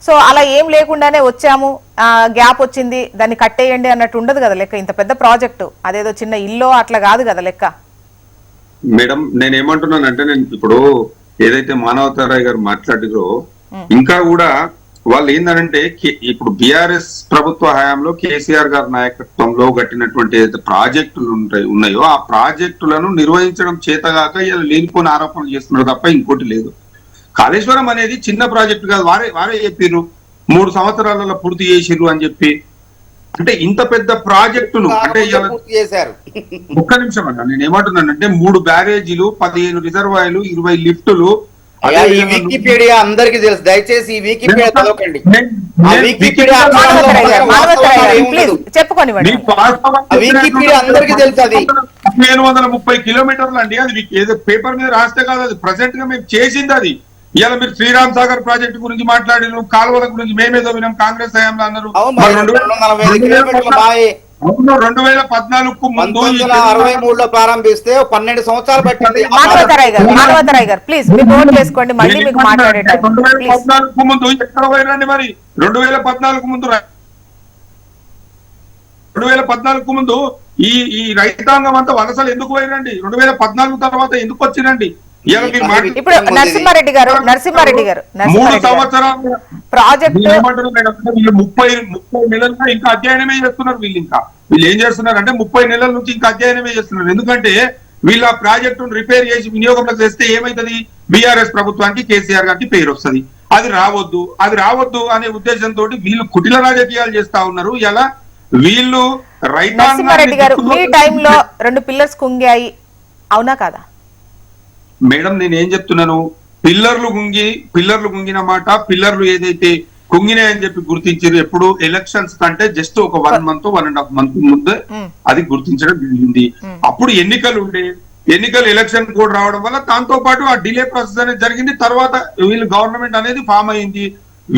సో అలా ఏం లేకుండానే వచ్చాము, గ్యాప్ వచ్చింది దాన్ని కట్టేయండి అన్నట్టు ఉండదు కదా లెక్క. ఇంత పెద్ద ప్రాజెక్టు అదేదో చిన్న ఇల్లు అట్లా కాదు కదా లెక్క. మేడం నేనేమంటున్నానంటే, నేను ఇప్పుడు ఏదైతే మానవతారాయ్ గారు మాట్లాడారో ఇంకా కూడా వాళ్ళు ఏంటంటే ఇప్పుడు బీఆర్ఎస్ ప్రభుత్వ హయాంలో కేసీఆర్ గారి నాయకత్వంలో కట్టినటువంటి ఏదైతే ప్రాజెక్టులు ఉన్నాయో ఆ ప్రాజెక్టులను నిర్వహించడం చేతగాక ఇలా లేనిపోని ఆరోపణలు చేస్తున్నారు తప్ప ఇంకోటి లేదు. కాళేశ్వరం అనేది చిన్న ప్రాజెక్టు కాదు, వారే చెప్పిర్రు 3 సంవత్సరాలలో పూర్తి చేసిర్రు అని చెప్పి. అంటే ఇంత పెద్ద ప్రాజెక్టును అంటే పూర్తి చేశారు. ఒక్క నిమిషం అన్న, నేను ఏమంటున్నానంటే 3 బ్యారేజీలు, 15 రిజర్వాయర్లు, 20 లిఫ్టులు. అయ్యా, ఈ వికీపీడియా అందరికి తెలుసు, దయచేసి ఈ వికీపీడియా చదవకండి. ఆ వికీపీడియా చెప్పుకోనివ్వండి. వికీపీడియా అందరికి తెలుసు. అది 1530 కిలోమీటర్లు అండి. అది ఏదో పేపర్ మీద రాస్తే కాదు, అది ప్రజెంట్ గా మేము చేసింది. అది ఇవాళ మీరు శ్రీరామ్ సాగర్ ప్రాజెక్టు గురించి మాట్లాడిన, కాలువల గురించి మేమేదో విన్నాం కాంగ్రెస్ హయాంలో అన్నారు. 2014కు ముందు 1963లో ప్రారంభిస్తే 12 సంవత్సరాలు పట్టింది. మానవతరాయ్ గారు ప్లీజ్ మీరు నోట్ చేసుకోండి, మళ్ళీ మీకు మాట్లాడే టైం. 2014కు ముందు ఎక్కడ పోయినండి మరి? 2014కు ముందు 2014కు ముందు ఈ రైతాంగం అంతా వలసలు ఎందుకు పోయినండి? 2014 తర్వాత ఎందుకు వచ్చినండి? ఇప్పుడు నరసింహారెడ్డి గారు 3 సంవత్సరాలు ప్రాజెక్ట్ 30 నెలలుగా ఇంకా అధ్యయనమే చేస్తున్నారు. వీళ్ళు ఏం చేస్తున్నారు అంటే 30 నెలల నుంచి ఇంకా అధ్యయనమే చేస్తున్నారు. ఎందుకంటే వీళ్ళ ప్రాజెక్టును రిపేర్ చేసి వినియోగంలోకి తెస్తే ఏమైతుంది? బీఆర్ఎస్ ప్రభుత్వానికి, కేసీఆర్ గారికి పేరు వస్తుంది. అది రావద్దు అనే ఉద్దేశంతో వీళ్ళు కుటిల రాజకీయాలు చేస్తా ఉన్నారు. ఇలా వీళ్ళు నరసింహారెడ్డి గారు మీ టైంలో 2 పిల్లర్స్ కుంగాయి, అవునా కాదా? మేడం నేను ఏం చెప్తున్నాను, పిల్లర్లు గుంగిన మాట, పిల్లర్లు ఏదైతే కుంగినాయని చెప్పి గుర్తించారు ఎప్పుడు ఎలక్షన్స్ కంటే జస్ట్ ఒక 1 month 1.5 month ముందే అది గుర్తించడం జరిగింది. అప్పుడు ఎన్నికలు ఎలక్షన్ కోడ్ రావడం వల్ల దాంతో పాటు ఆ డిలే ప్రాసెస్ అనేది జరిగింది. తర్వాత వీళ్ళు గవర్నమెంట్ అనేది ఫామ్ అయింది.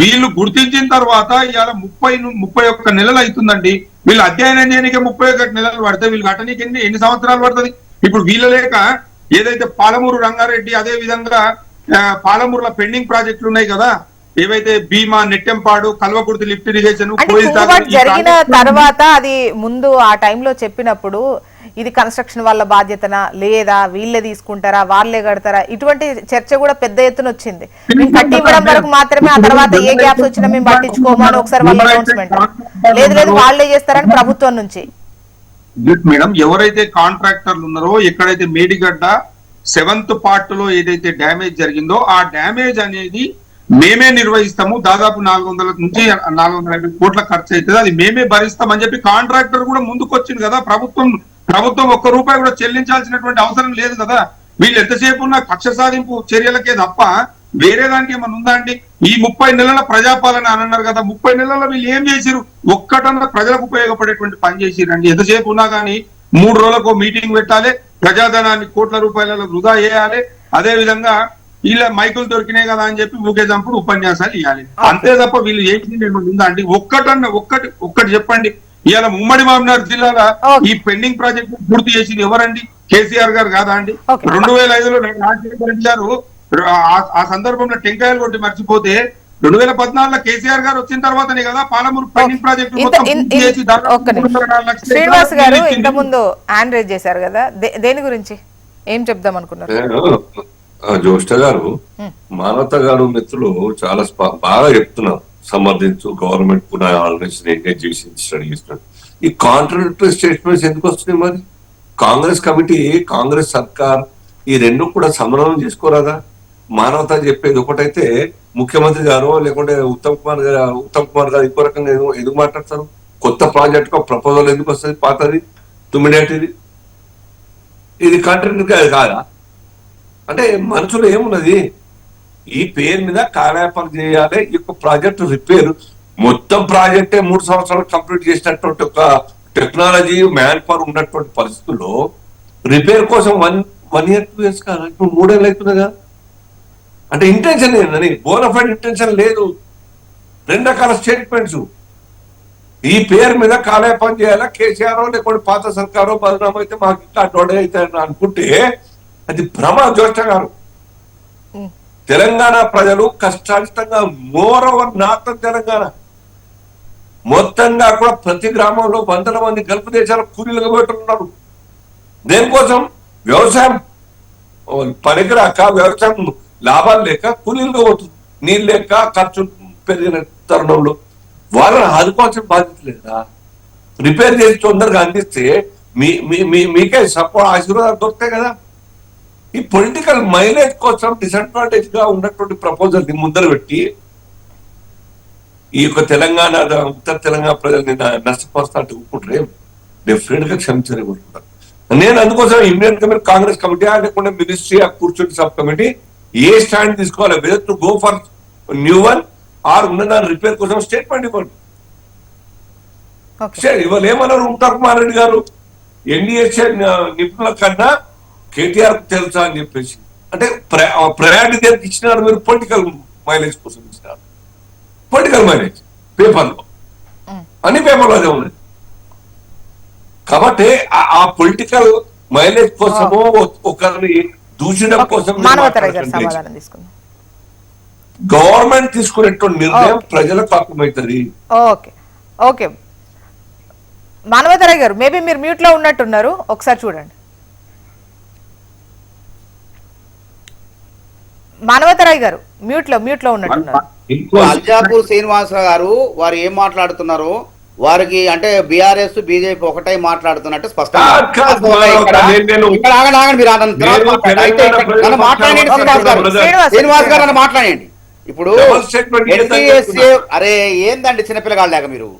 వీళ్ళు గుర్తించిన తర్వాత ఇవాళ 31 నెలలు అవుతుందండి. వీళ్ళు అధ్యయనం చేయడానికి 31 నెలలు పడితే వీళ్ళు కట్టనీకి ఎన్ని సంవత్సరాలు పడుతుంది? ఇప్పుడు వీళ్ళ లేక ఏదైతే పాలమూరు రంగారెడ్డి, అదే విధంగా పాలమూరులో పెండింగ్ ప్రాజెక్టులు ఉన్నాయి కదా, ఏవైతే భీమా, నెట్టెంపాడు, కల్వకుర్తి లిఫ్ట్ ఇరిగేషన్ జరిగిన తర్వాత అది ముందు ఆ టైంలో చెప్పినప్పుడు ఇది కన్స్ట్రక్షన్ వాళ్ళ బాధ్యతనా లేదా వీళ్ళే తీసుకుంటారా వాళ్ళే కడతారా ఇటువంటి చర్చ కూడా పెద్ద ఎత్తున వచ్చింది. మేము కట్టి ఇవ్వడం వరకు మాత్రమే, ఆ తర్వాత ఏ గ్యాప్స్ వచ్చినా మేము పట్టించుకోము అని ఒకసారి వాళ్ళ అనౌన్స్మెంట్. లేదు వాళ్ళే చేస్తారని ప్రభుత్వం నుంచి. మేడం, ఎవరైతే కాంట్రాక్టర్లు ఉన్నారో, ఎక్కడైతే మేడిగడ్డ 7th పార్ట్ లో ఏదైతే డ్యామేజ్ జరిగిందో ఆ డ్యామేజ్ అనేది మేమే నిర్వహిస్తాము. దాదాపు 400 నుంచి 450 కోట్ల ఖర్చు అవుతుంది, అది మేమే భరిస్తామని చెప్పి కాంట్రాక్టర్ కూడా ముందుకు వచ్చింది కదా. ప్రభుత్వం ₹1 కూడా చెల్లించాల్సినటువంటి అవసరం లేదు కదా. వీళ్ళు ఎంతసేపు ఉన్న కక్ష సాధింపు చర్యలకే తప్ప వేరే దానికి ఏమన్నా ఉందా అండి? ఈ 30 నెలల ప్రజాపాలన అని అన్నారు కదా, 30 నెలల్లో వీళ్ళు ఏం చేసిరు? ఒక్కటన్నా ప్రజలకు ఉపయోగపడేటువంటి పని చేసిరండి? ఎంతసేపు ఉన్నా కానీ 3 రోజులకు మీటింగ్ పెట్టాలి, ప్రజాధనాన్ని కోట్ల రూపాయలలో వృధా చేయాలి, అదే విధంగా వీళ్ళ మైకులు దొరికినాయి కదా అని చెప్పి ఊకేదంపుడు ఉపన్యాసాలు ఇవ్వాలి. అంతే తప్ప వీళ్ళు చేసింది ఏమన్నా ఉందా అండి? ఒక్కటి చెప్పండి. ఇవాళ ఉమ్మడి మహబూబ్నగర్ జిల్లాలో ఈ పెండింగ్ ప్రాజెక్ట్ పూర్తి చేసింది ఎవరండి? కేసీఆర్ గారు కాదా అండి? 2005లో రాజశేఖర రెడ్డి గారు ఆ సందర్భంలో టెంకాయలు కొట్టి మర్చిపోతే 2014లో కేసీఆర్ గారు వచ్చిన తర్వాతనే కదా పాలమూరు పెండింగ్ ప్రాజెక్టు శ్రీనివాస్ గారు ఇంత ముందు హ్యాండ్ రైజ్ చేశారు కదా, దేని గురించి ఏం చెప్దాం అనుకున్నారు? జ్యోష్ఠ గారు, మానవత గారు మిత్రులు చాలా బాగా చెప్తున్నారు, సమర్థించు, గవర్నమెంట్ కూడా ఆర్గనైజేషన్ ఎంగేజ్ చేసి స్టడీ చేస్తున్నాడు. ఈ కాంట్రడిక్టరీ స్టేట్మెంట్స్ ఎందుకు వస్తున్నాయి? మరి కాంగ్రెస్ కమిటీ, కాంగ్రెస్ సర్కార్ ఈ రెండు కూడా సమన్వయం చేసుకోరాదా? మానవత చెప్పేది ఒకటైతే ముఖ్యమంత్రి గారు లేకుంటే ఉత్తమ్ కుమార్ గారు ఇంకో రకంగా ఎందుకు మాట్లాడతారు? కొత్త ప్రాజెక్ట్ ప్రపోజల్ ఎందుకు వస్తుంది? పాతది తుమ్మిడేటిది ఇది కాంట్రడిక్టరీ కాదా? అంటే మనసులో ఏమున్నది? ఈ పేరు మీద కార్యాపన చేయాలి, ఈ యొక్క ప్రాజెక్టు రిపేర్, మొత్తం ప్రాజెక్టే 3 సంవత్సరాలు కంప్లీట్ చేసినటువంటి ఒక టెక్నాలజీ, మ్యాన్ పవర్ ఉన్నటువంటి పరిస్థితుల్లో రిపేర్ కోసం 1 year 2 years కాదు, ఇప్పుడు 3 ఏళ్ళు అవుతుంది కదా. అంటే ఇంటెన్షన్ ఏంటని? బోనఫైడ్ ఇంటెన్షన్ లేదు. 2 రకాల స్టేట్మెంట్స్. ఈ పేరు మీద కాలయాపన చేయాలా, కేసీఆర్ లేకపోతే పాత సర్కారో బదనామా అయితే మాకు ఇంకా అడ్వాడే అవుతాయని అనుకుంటే అది భ్రమ. జ్యోష్ఠ గారు, తెలంగాణ ప్రజలు కష్టాచితంగా మోరవర్ నార్థన్ తెలంగాణ మొత్తంగా కూడా ప్రతి గ్రామంలో 100 మంది గల్ఫ్ దేశాల కూలీలుగా పెట్టున్నారు. దేనికోసం? వ్యవసాయం పనికిరాక, వ్యవసాయం లాభాలు లేక కూలీలుగా పోతుంది. నీళ్ళు లేక, ఖర్చు పెరిగిన తరుణంలో వాళ్ళని ఆదుకోవాల్సిన బాధ్యత లేదా? రిపేర్ చేసి తొందరగా అందిస్తే మీకే సపోర్ట్, ఆశీర్వాదాలు దొరుకుతాయి కదా. ఈ పొలిటికల్ మైలేజ్ కోసం డిసడ్వాంటేజ్ గా ఉన్నటువంటి ప్రపోజల్ ని ముందర పెట్టి ఈ యొక్క తెలంగాణ ఉత్తర తెలంగాణ ప్రజల్ని నష్టపరుస్తా అంటే ఒప్పుకుంటారు. ఏం డెఫినెట్ గా క్షమించరే కొట్టుకుంటారు. నేను అందుకోసం ఇమ్మీడియట్ గా మీరు కాంగ్రెస్ కమిటీ లేకుండా మినిస్ట్రీ కూర్చొని సబ్ కమిటీ ఏ స్టాండ్ తీసుకోవాలి, whether to go for new one or ఉన్నదాన్ని రిపేర్ కోసం స్టేట్మెంట్ ఇవ్వండి. ఇవాళ ఏమన్నారు ఉత్తర్ కుమార్ రెడ్డి గారు, ఎన్డీఎస్ఏ నిపుణుల కన్నా కేటీఆర్ తెలుసా అని చెప్పేసి. అంటే ప్రయారిటీ దేనికి ఇచ్చినారు మీరు? పొలిటికల్ మైలేజ్ కోసం ఇచ్చినారు. పొలిటికల్ మైలేజ్ పేపర్లో, అన్ని పేపర్లో అదే ఉన్నది. కాబట్టి ఆ పొలిటికల్ మైలేజ్ కోసము ఒకరిని దూషణ కోసం గవర్నమెంట్ తీసుకునేటువంటి నిర్ణయం ప్రజలకు అర్థమవుతుంది. ఓకే ఓకే మానవతరాయ్ గారు, మేబీ మీరు మ్యూట్ లో ఉన్నట్టున్నారు, ఒకసారి చూడండి. మానవతరాయ్ గారు మ్యూట్ లో ఉన్నట్టున్నారు. అల్జాపూర్ శ్రీనివాసరావు గారు వారు ఏం మాట్లాడుతున్నారు, వారికి అంటే బీఆర్ఎస్ బీజేపీ ఒకటే మాట్లాడుతున్నట్టు స్పష్టంగా శ్రీనివాస్ గారు నన్ను మాట్లాడండి. ఇప్పుడు ఎన్డీఎస్ఏ అరే ఏందండి చిన్నపిల్లగాళ్ళు లేక మీరు,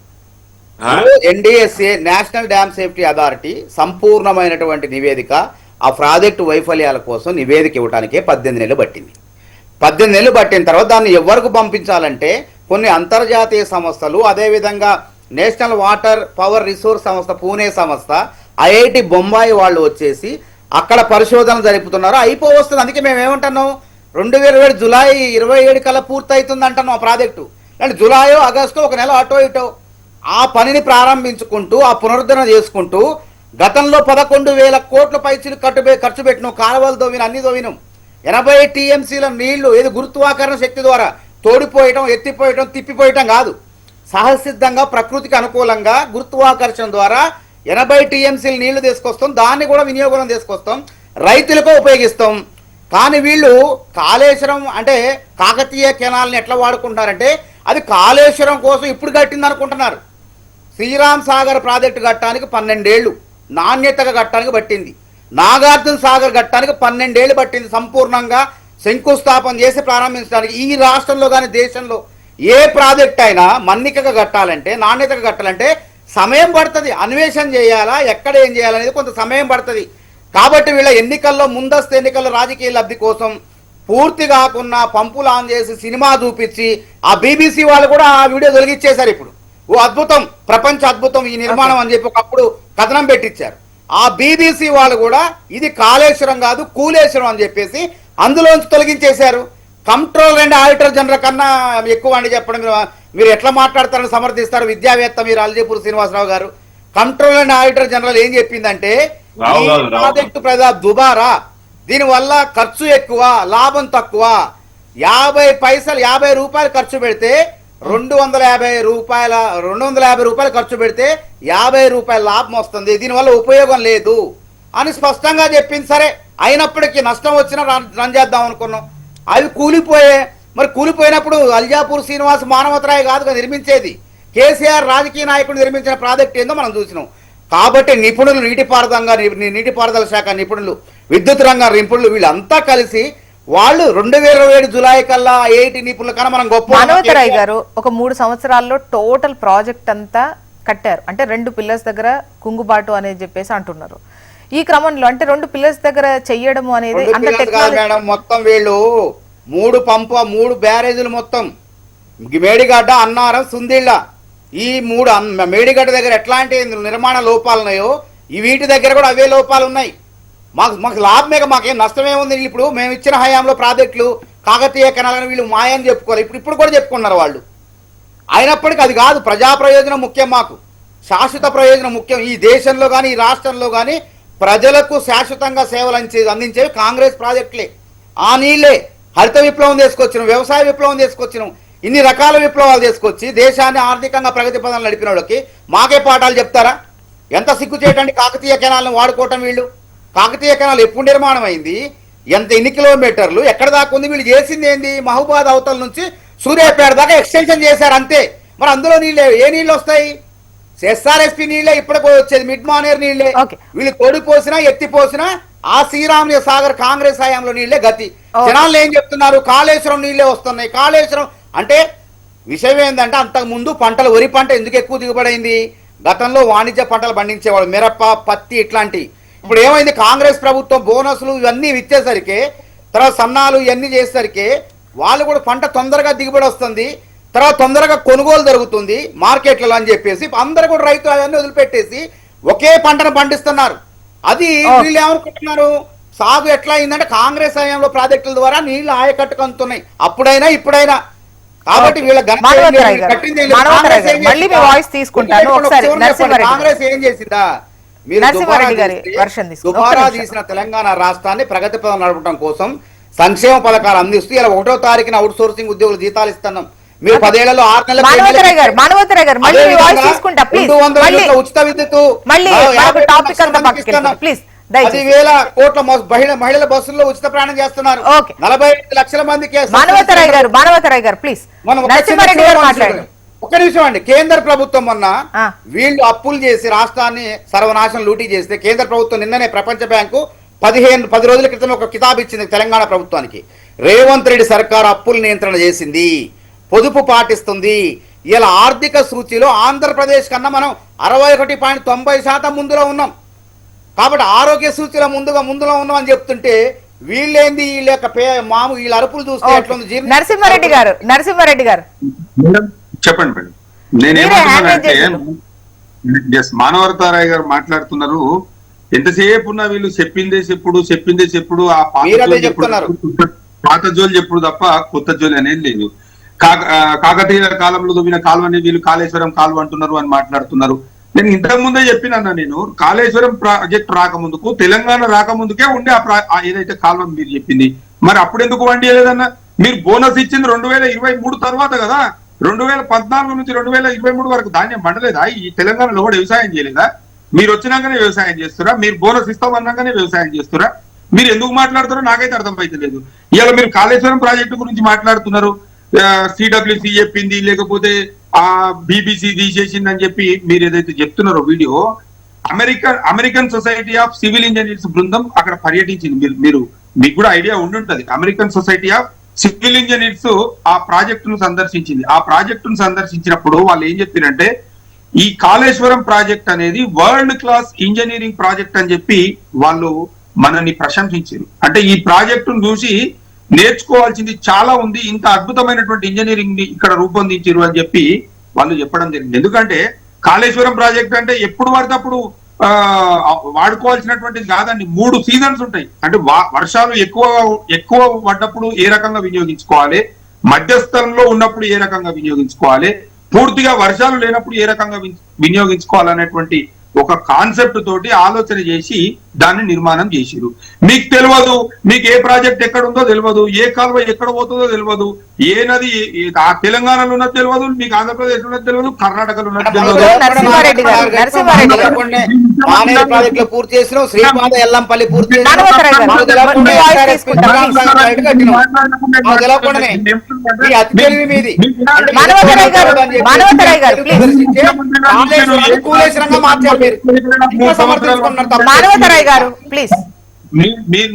NDSA national dam safety authority సంపూర్ణమైనటువంటి నివేదిక ఆ ప్రాజెక్టు వైఫల్యాల కోసం నివేదిక ఇవ్వడానికే 18 నెలలు పట్టింది. 18 నెలలు పట్టిన తర్వాత దాన్ని ఎవరికి పంపించాలంటే కొన్ని అంతర్జాతీయ సంస్థలు, అదేవిధంగా నేషనల్ వాటర్ పవర్ రిసోర్స్ సంస్థ పూణే సంస్థ, ఐఐటి బొంబాయి వాళ్ళు వచ్చేసి అక్కడ పరిశోధనలు జరుపుతున్నారు. అయిపోవస్తుంది. అందుకే మేము ఏమంటున్నాం, 2007 జులై 27 కల్లా పూర్తి అవుతుంది అంటున్నాం ఆ ప్రాజెక్టు. అంటే జులైయో ఆగస్టు ఒక నెల అటో ఇటో ఆ పనిని ప్రారంభించుకుంటూ ఆ పునరుద్ధరణ చేసుకుంటూ గతంలో 11,000 కోట్ల పైచీలు ఖర్చు పెట్టినాం. కాలువలు దోవినం, అన్ని దోవినం. 80 టీఎంసీల నీళ్లు ఏది గురుత్వాకర్షణ శక్తి ద్వారా తోడిపోయటం, ఎత్తిపోయటం, తిప్పిపోయటం కాదు, సహసిద్ధంగా ప్రకృతికి అనుకూలంగా గురుత్వాకర్షణ ద్వారా 80 టీఎంసీల నీళ్లు తీసుకొస్తాం. దాన్ని కూడా వినియోగం తీసుకొస్తాం, రైతులకు ఉపయోగిస్తాం. కానీ వీళ్ళు కాళేశ్వరం అంటే కాకతీయ కెనాల్ని ఎట్లా వాడుకుంటారంటే అది కాళేశ్వరం కోసం ఇప్పుడు కట్టింది అనుకుంటున్నారు. శ్రీరామ్ సాగర్ ప్రాజెక్టు కట్టడానికి 12 ఏళ్ళు నాణ్యతగా కట్టడానికి పట్టింది. నాగార్జున సాగర్ కట్టడానికి 12 ఏళ్ళు పట్టింది సంపూర్ణంగా శంకుస్థాపన చేసి ప్రారంభించడానికి. ఈ రాష్ట్రంలో కానీ దేశంలో ఏ ప్రాజెక్ట్ అయినా మన్నికగా కట్టాలంటే, నాణ్యతగా కట్టాలంటే సమయం పడుతుంది. అన్వేషణ చేయాలా, ఎక్కడ ఏం చేయాలనేది కొంత సమయం పడుతుంది. కాబట్టి వీళ్ళ ఎన్నికల్లో, ముందస్తు ఎన్నికల్లో రాజకీయ లబ్ధి కోసం పూర్తి కాకుండా పంపులు ఆన్ చేసి సినిమా చూపించి ఆ బీబీసీ వాళ్ళు కూడా ఆ వీడియో తొలగిచ్చేశారు. ఇప్పుడు ఓ అద్భుతం, ప్రపంచ అద్భుతం ఈ నిర్మాణం అని చెప్పి ఒకప్పుడు కథనం పెట్టించారు. ఆ బీబీసీ వాళ్ళు కూడా ఇది కాళేశ్వరం కాదు కూలేశ్వరం అని చెప్పేసి అందులోంచి తొలగించేశారు. కంట్రోలర్ అండ్ ఆడిటర్ జనరల్ కన్నా ఎక్కువ అని చెప్పడం మీరు ఎట్లా మాట్లాడతారని సమర్థిస్తారు విద్యావేత్త మీరు అల్జాపూర్ శ్రీనివాసరావు గారు. కంట్రోలర్ అండ్ ఆడిటర్ జనరల్ ఏం చెప్పిందంటే ఈ ప్రాజెక్టు ప్రజా దుబారా, దీనివల్ల ఖర్చు ఎక్కువ లాభం తక్కువ. 50 రూపాయలు ఖర్చు పెడితే 250 రూపాయలు ఖర్చు పెడితే 50 రూపాయల లాభం వస్తుంది, దీనివల్ల ఉపయోగం లేదు అని స్పష్టంగా చెప్పింది. సరే అయినప్పటికీ నష్టం వచ్చినా రన్ చేద్దాం అనుకున్నాం. అవి కూలిపోయే. మరి కూలిపోయినప్పుడు అల్జాపూర్ శ్రీనివాస్ మానవతరాయ్ కాదుగా నిర్మించేది, కేసీఆర్ రాజకీయ నాయకుడు నిర్మించిన ప్రాజెక్ట్ ఏందో మనం చూసినాం. కాబట్టి నిపుణులు, నీటిపారుదల శాఖ నిపుణులు, విద్యుత్ రంగ నిపుణులు వీళ్ళంతా కలిసి వాళ్ళు 2007 జులై కల్లా ఐఐటి నిపుణుల కన్నా మనం గొప్ప. మానవతరాయ్ గారు ఒక 3 సంవత్సరాల్లో టోటల్ ప్రాజెక్ట్ అంతా కట్టారు. అంటే 2 పిల్లర్స్ దగ్గర కుంగుబాటు అనేది చెప్పేసి అంటున్నారు. ఈ క్రమంలో అంటే 2 పిల్లర్స్ దగ్గర చెయ్యడము అనేది మొత్తం వీళ్ళు 3 బ్యారేజీలు మొత్తం మేడిగడ్డ, అన్నారం, సుందిళ్ళ ఈ 3 మేడిగడ్డ దగ్గర ఎట్లాంటి నిర్మాణ లోపాలు ఉన్నాయో ఈ వీటి దగ్గర కూడా అవే లోపాలు ఉన్నాయి. మాకు లాభమే, మాకేం నష్టమే ఉంది. ఇప్పుడు మేము ఇచ్చిన హయాంలో ప్రాజెక్టులు కాకతీయ కెనాలని వీళ్ళు మాయని చెప్పుకోవాలి, ఇప్పుడు కూడా చెప్పుకున్నారు వాళ్ళు. అయినప్పటికీ అది కాదు, ప్రజా ప్రయోజనం ముఖ్యం, మాకు శాశ్వత ప్రయోజనం ముఖ్యం. ఈ దేశంలో కానీ ఈ రాష్ట్రంలో కానీ ప్రజలకు శాశ్వతంగా సేవలు అందించేవి కాంగ్రెస్ ప్రాజెక్టులే. ఆ నీళ్లే హరిత విప్లవం తీసుకొచ్చినాం, వ్యవసాయ విప్లవం తీసుకొచ్చినాం, ఇన్ని రకాల విప్లవాలు తీసుకొచ్చి దేశాన్ని ఆర్థికంగా ప్రగతి పదంలో నడిపిన వాళ్ళకి మాకే పాఠాలు చెప్తారా? ఎంత సిగ్గు చేయటండి కాకతీయ కెనాల్ని వాడుకోవటం. వీళ్ళు కాకతీయ కెనాల్ ఎప్పుడు నిర్మాణం అయింది, ఎన్ని కిలోమీటర్లు, ఎక్కడ దాకా ఉంది, వీళ్ళు చేసింది ఏంది? మహబూబాద్ అవతల నుంచి సూర్యాపేట దాకా ఎక్స్టెన్షన్ చేశారు అంతే. మరి అందులో నీళ్ళే ఏ నీళ్ళు వస్తాయి? ఎస్ఆర్ఎస్పీ నీళ్ళే ఇప్పటికో వచ్చేది, మిడ్ మానేర్ నీళ్ళే. వీళ్ళు తోడిపోసినా ఎత్తిపోసినా ఆ శ్రీరామ్ సాగర్ కాంగ్రెస్ హయాంలో నీళ్లే గతి. జనాలు ఏం చెప్తున్నారు? కాళేశ్వరం నీళ్లే వస్తున్నాయి. కాళేశ్వరం అంటే విషయం ఏంటంటే అంతకు ముందు పంటలు వరి పంట ఎందుకు ఎక్కువ దిగుబడైంది? గతంలో వాణిజ్య పంటలు పండించేవాళ్ళు, మిరప, పత్తి ఇట్లాంటి. ఇప్పుడు ఏమైంది? కాంగ్రెస్ ప్రభుత్వం బోనస్లు ఇవన్నీ ఇచ్చేసరికి, తర్వాత సన్నాలు ఇవన్నీ చేసేసరికి వాళ్ళు కూడా పంట తొందరగా దిగుబడి వస్తుంది, తర్వాత తొందరగా కొనుగోలు జరుగుతుంది మార్కెట్లలో అని చెప్పేసి అందరు కూడా రైతులు అవన్నీ వదిలిపెట్టేసి ఒకే పంటను పండిస్తున్నారు. అది వీళ్ళు ఏమనుకుంటున్నారు, సాగు ఎట్లా అయిందంటే కాంగ్రెస్ హయాంలో ప్రాజెక్టుల ద్వారా నీళ్లు ఆయకట్టుకు అందుతున్నాయి, అప్పుడైనా ఇప్పుడైనా. కాబట్టి వీళ్ళ కాంగ్రెస్ ఏం చేసిందా? మీరు దుబారా తీసిన తెలంగాణ రాష్ట్రాన్ని ప్రగతి పదం నడపడం కోసం సంక్షేమ పథకాలు అందిస్తూ ఇలా 1వ తారీఖున అవుట్ సోర్సింగ్ ఉద్యోగులు జీతాలు ఇస్తున్నాం. మీరు 10 ఏళ్లలో 6 నెలలు ఉచిత విద్యుత్ 10,000 కోట్ల మహిళల బస్సుల్లో ఉచిత ప్రయాణం చేస్తున్నారు. 45 లక్షల మందికి. ఒక్క నిమిషం అండి. కేంద్ర ప్రభుత్వం మొన్న వీళ్ళు అప్పులు చేసి రాష్ట్రాన్ని సర్వనాశనం లూటీ చేస్తే కేంద్ర ప్రభుత్వం నిన్ననే ప్రపంచ బ్యాంకు 10 రోజుల క్రితం ఒక కితాబ్ ఇచ్చింది తెలంగాణ ప్రభుత్వానికి. రేవంత్ రెడ్డి సర్కార్ అప్పులు నియంత్రణ చేసింది, పొదుపు పాటిస్తుంది. ఇలా ఆర్థిక సూచీలో ఆంధ్రప్రదేశ్ కన్నా మనం 61.90% ముందులో ఉన్నాం. కాబట్టి ఆరోగ్య సూచీల ముందులో ఉన్నాం అని చెప్తుంటే వీళ్ళేంది వీళ్ళ వీళ్ళ అరుపులు చూస్తే ఎట్లుంది? నరసింహారెడ్డి గారు చెప్పండి మేడం. నేనేమంటున్నానంటే మానవరతారాయ్ గారు మాట్లాడుతున్నారు, ఎంతసేపు ఉన్నా వీళ్ళు చెప్పిందే చెప్పుడు ఆ పాత జోలు చెప్పుడు తప్ప కొత్త జోలు అనేది లేదు. కాకతీయ కాలంలో దువ్విన కాలువ అనేది వీళ్ళు కాళేశ్వరం కాలువ అంటున్నారు అని మాట్లాడుతున్నారు. నేను ఇంతకు ముందే చెప్పినన్నా, నేను కాళేశ్వరం ప్రాజెక్ట్ రాకముందుకు, తెలంగాణ రాకముందుకే ఉండే ఏదైతే కాలువ మీరు చెప్పింది, మరి అప్పుడు ఎందుకు వండి లేదన్నా? మీరు బోనస్ ఇచ్చింది 2023 తర్వాత కదా. 2014 నుంచి 2023 వరకు ధాన్యం పండలేదా? ఈ తెలంగాణలో కూడా వ్యవసాయం చేయలేదా? మీరు వచ్చినాకనే వ్యవసాయం చేస్తారా? మీరు బోనస్ ఇస్తామన్నాకనే వ్యవసాయం చేస్తారా? మీరు ఎందుకు మాట్లాడుతారో నాకైతే అర్థమైతే లేదు. ఇవాళ మీరు కాళేశ్వరం ప్రాజెక్టు గురించి మాట్లాడుతున్నారు, సిడబ్ల్యూసి చెప్పింది, లేకపోతే ఆ బీబీసీ తీసేసింది అని చెప్పి మీరు ఏదైతే చెప్తున్నారో video, American society of civil engineers బృందం అక్కడ పర్యటించింది. మీకు కూడా ఐడియా ఉండుంటది. American society of civil engineers ఆ ప్రాజెక్టును సందర్శించింది. ఆ ప్రాజెక్టును సందర్శించినప్పుడు వాళ్ళు ఏం చెప్పారంటే, ఈ కాళేశ్వరం ప్రాజెక్ట్ అనేది వరల్డ్ క్లాస్ ఇంజనీరింగ్ ప్రాజెక్ట్ అని చెప్పి వాళ్ళు మనల్ని ప్రశంసించారు. అంటే ఈ ప్రాజెక్టును చూసి నేర్చుకోవాల్సింది చాలా ఉంది, ఇంత అద్భుతమైనటువంటి ఇంజనీరింగ్ ని ఇక్కడ రూపొందించారు అని చెప్పి వాళ్ళు చెప్పడం జరిగింది. ఎందుకంటే కాళేశ్వరం ప్రాజెక్ట్ అంటే ఎప్పుడు పడితే అప్పుడు వాడుకోవాల్సినటువంటిది కాదండి. 3 సీజన్స్ ఉంటాయి. అంటే వర్షాలు ఎక్కువ పడ్డప్పుడు ఏ రకంగా వినియోగించుకోవాలి, మధ్యస్థంలో ఉన్నప్పుడు ఏ రకంగా వినియోగించుకోవాలి, పూర్తిగా వర్షాలు లేనప్పుడు ఏ రకంగా వినియోగించుకోవాలనేటువంటి ఒక కాన్సెప్ట్ తోటి ఆలోచన చేసి దాన్ని నిర్మాణం చేసిరు. మీకు తెలియదు, మీకు ఏ ప్రాజెక్ట్ ఎక్కడ ఉందో తెలియదు, ఏ కాలువ ఎక్కడ పోతుందో తెలియదు, ఏ నది ఆ తెలంగాణలో ఉన్నది తెలియదు, మీకు ఆంధ్రప్రదేశ్ ఉన్నది తెలియదు, కర్ణాటకలో ఉన్నది తెలియదు. పూర్తి చేసిన శ్రీపాద ఎల్లంపల్లి పూర్తి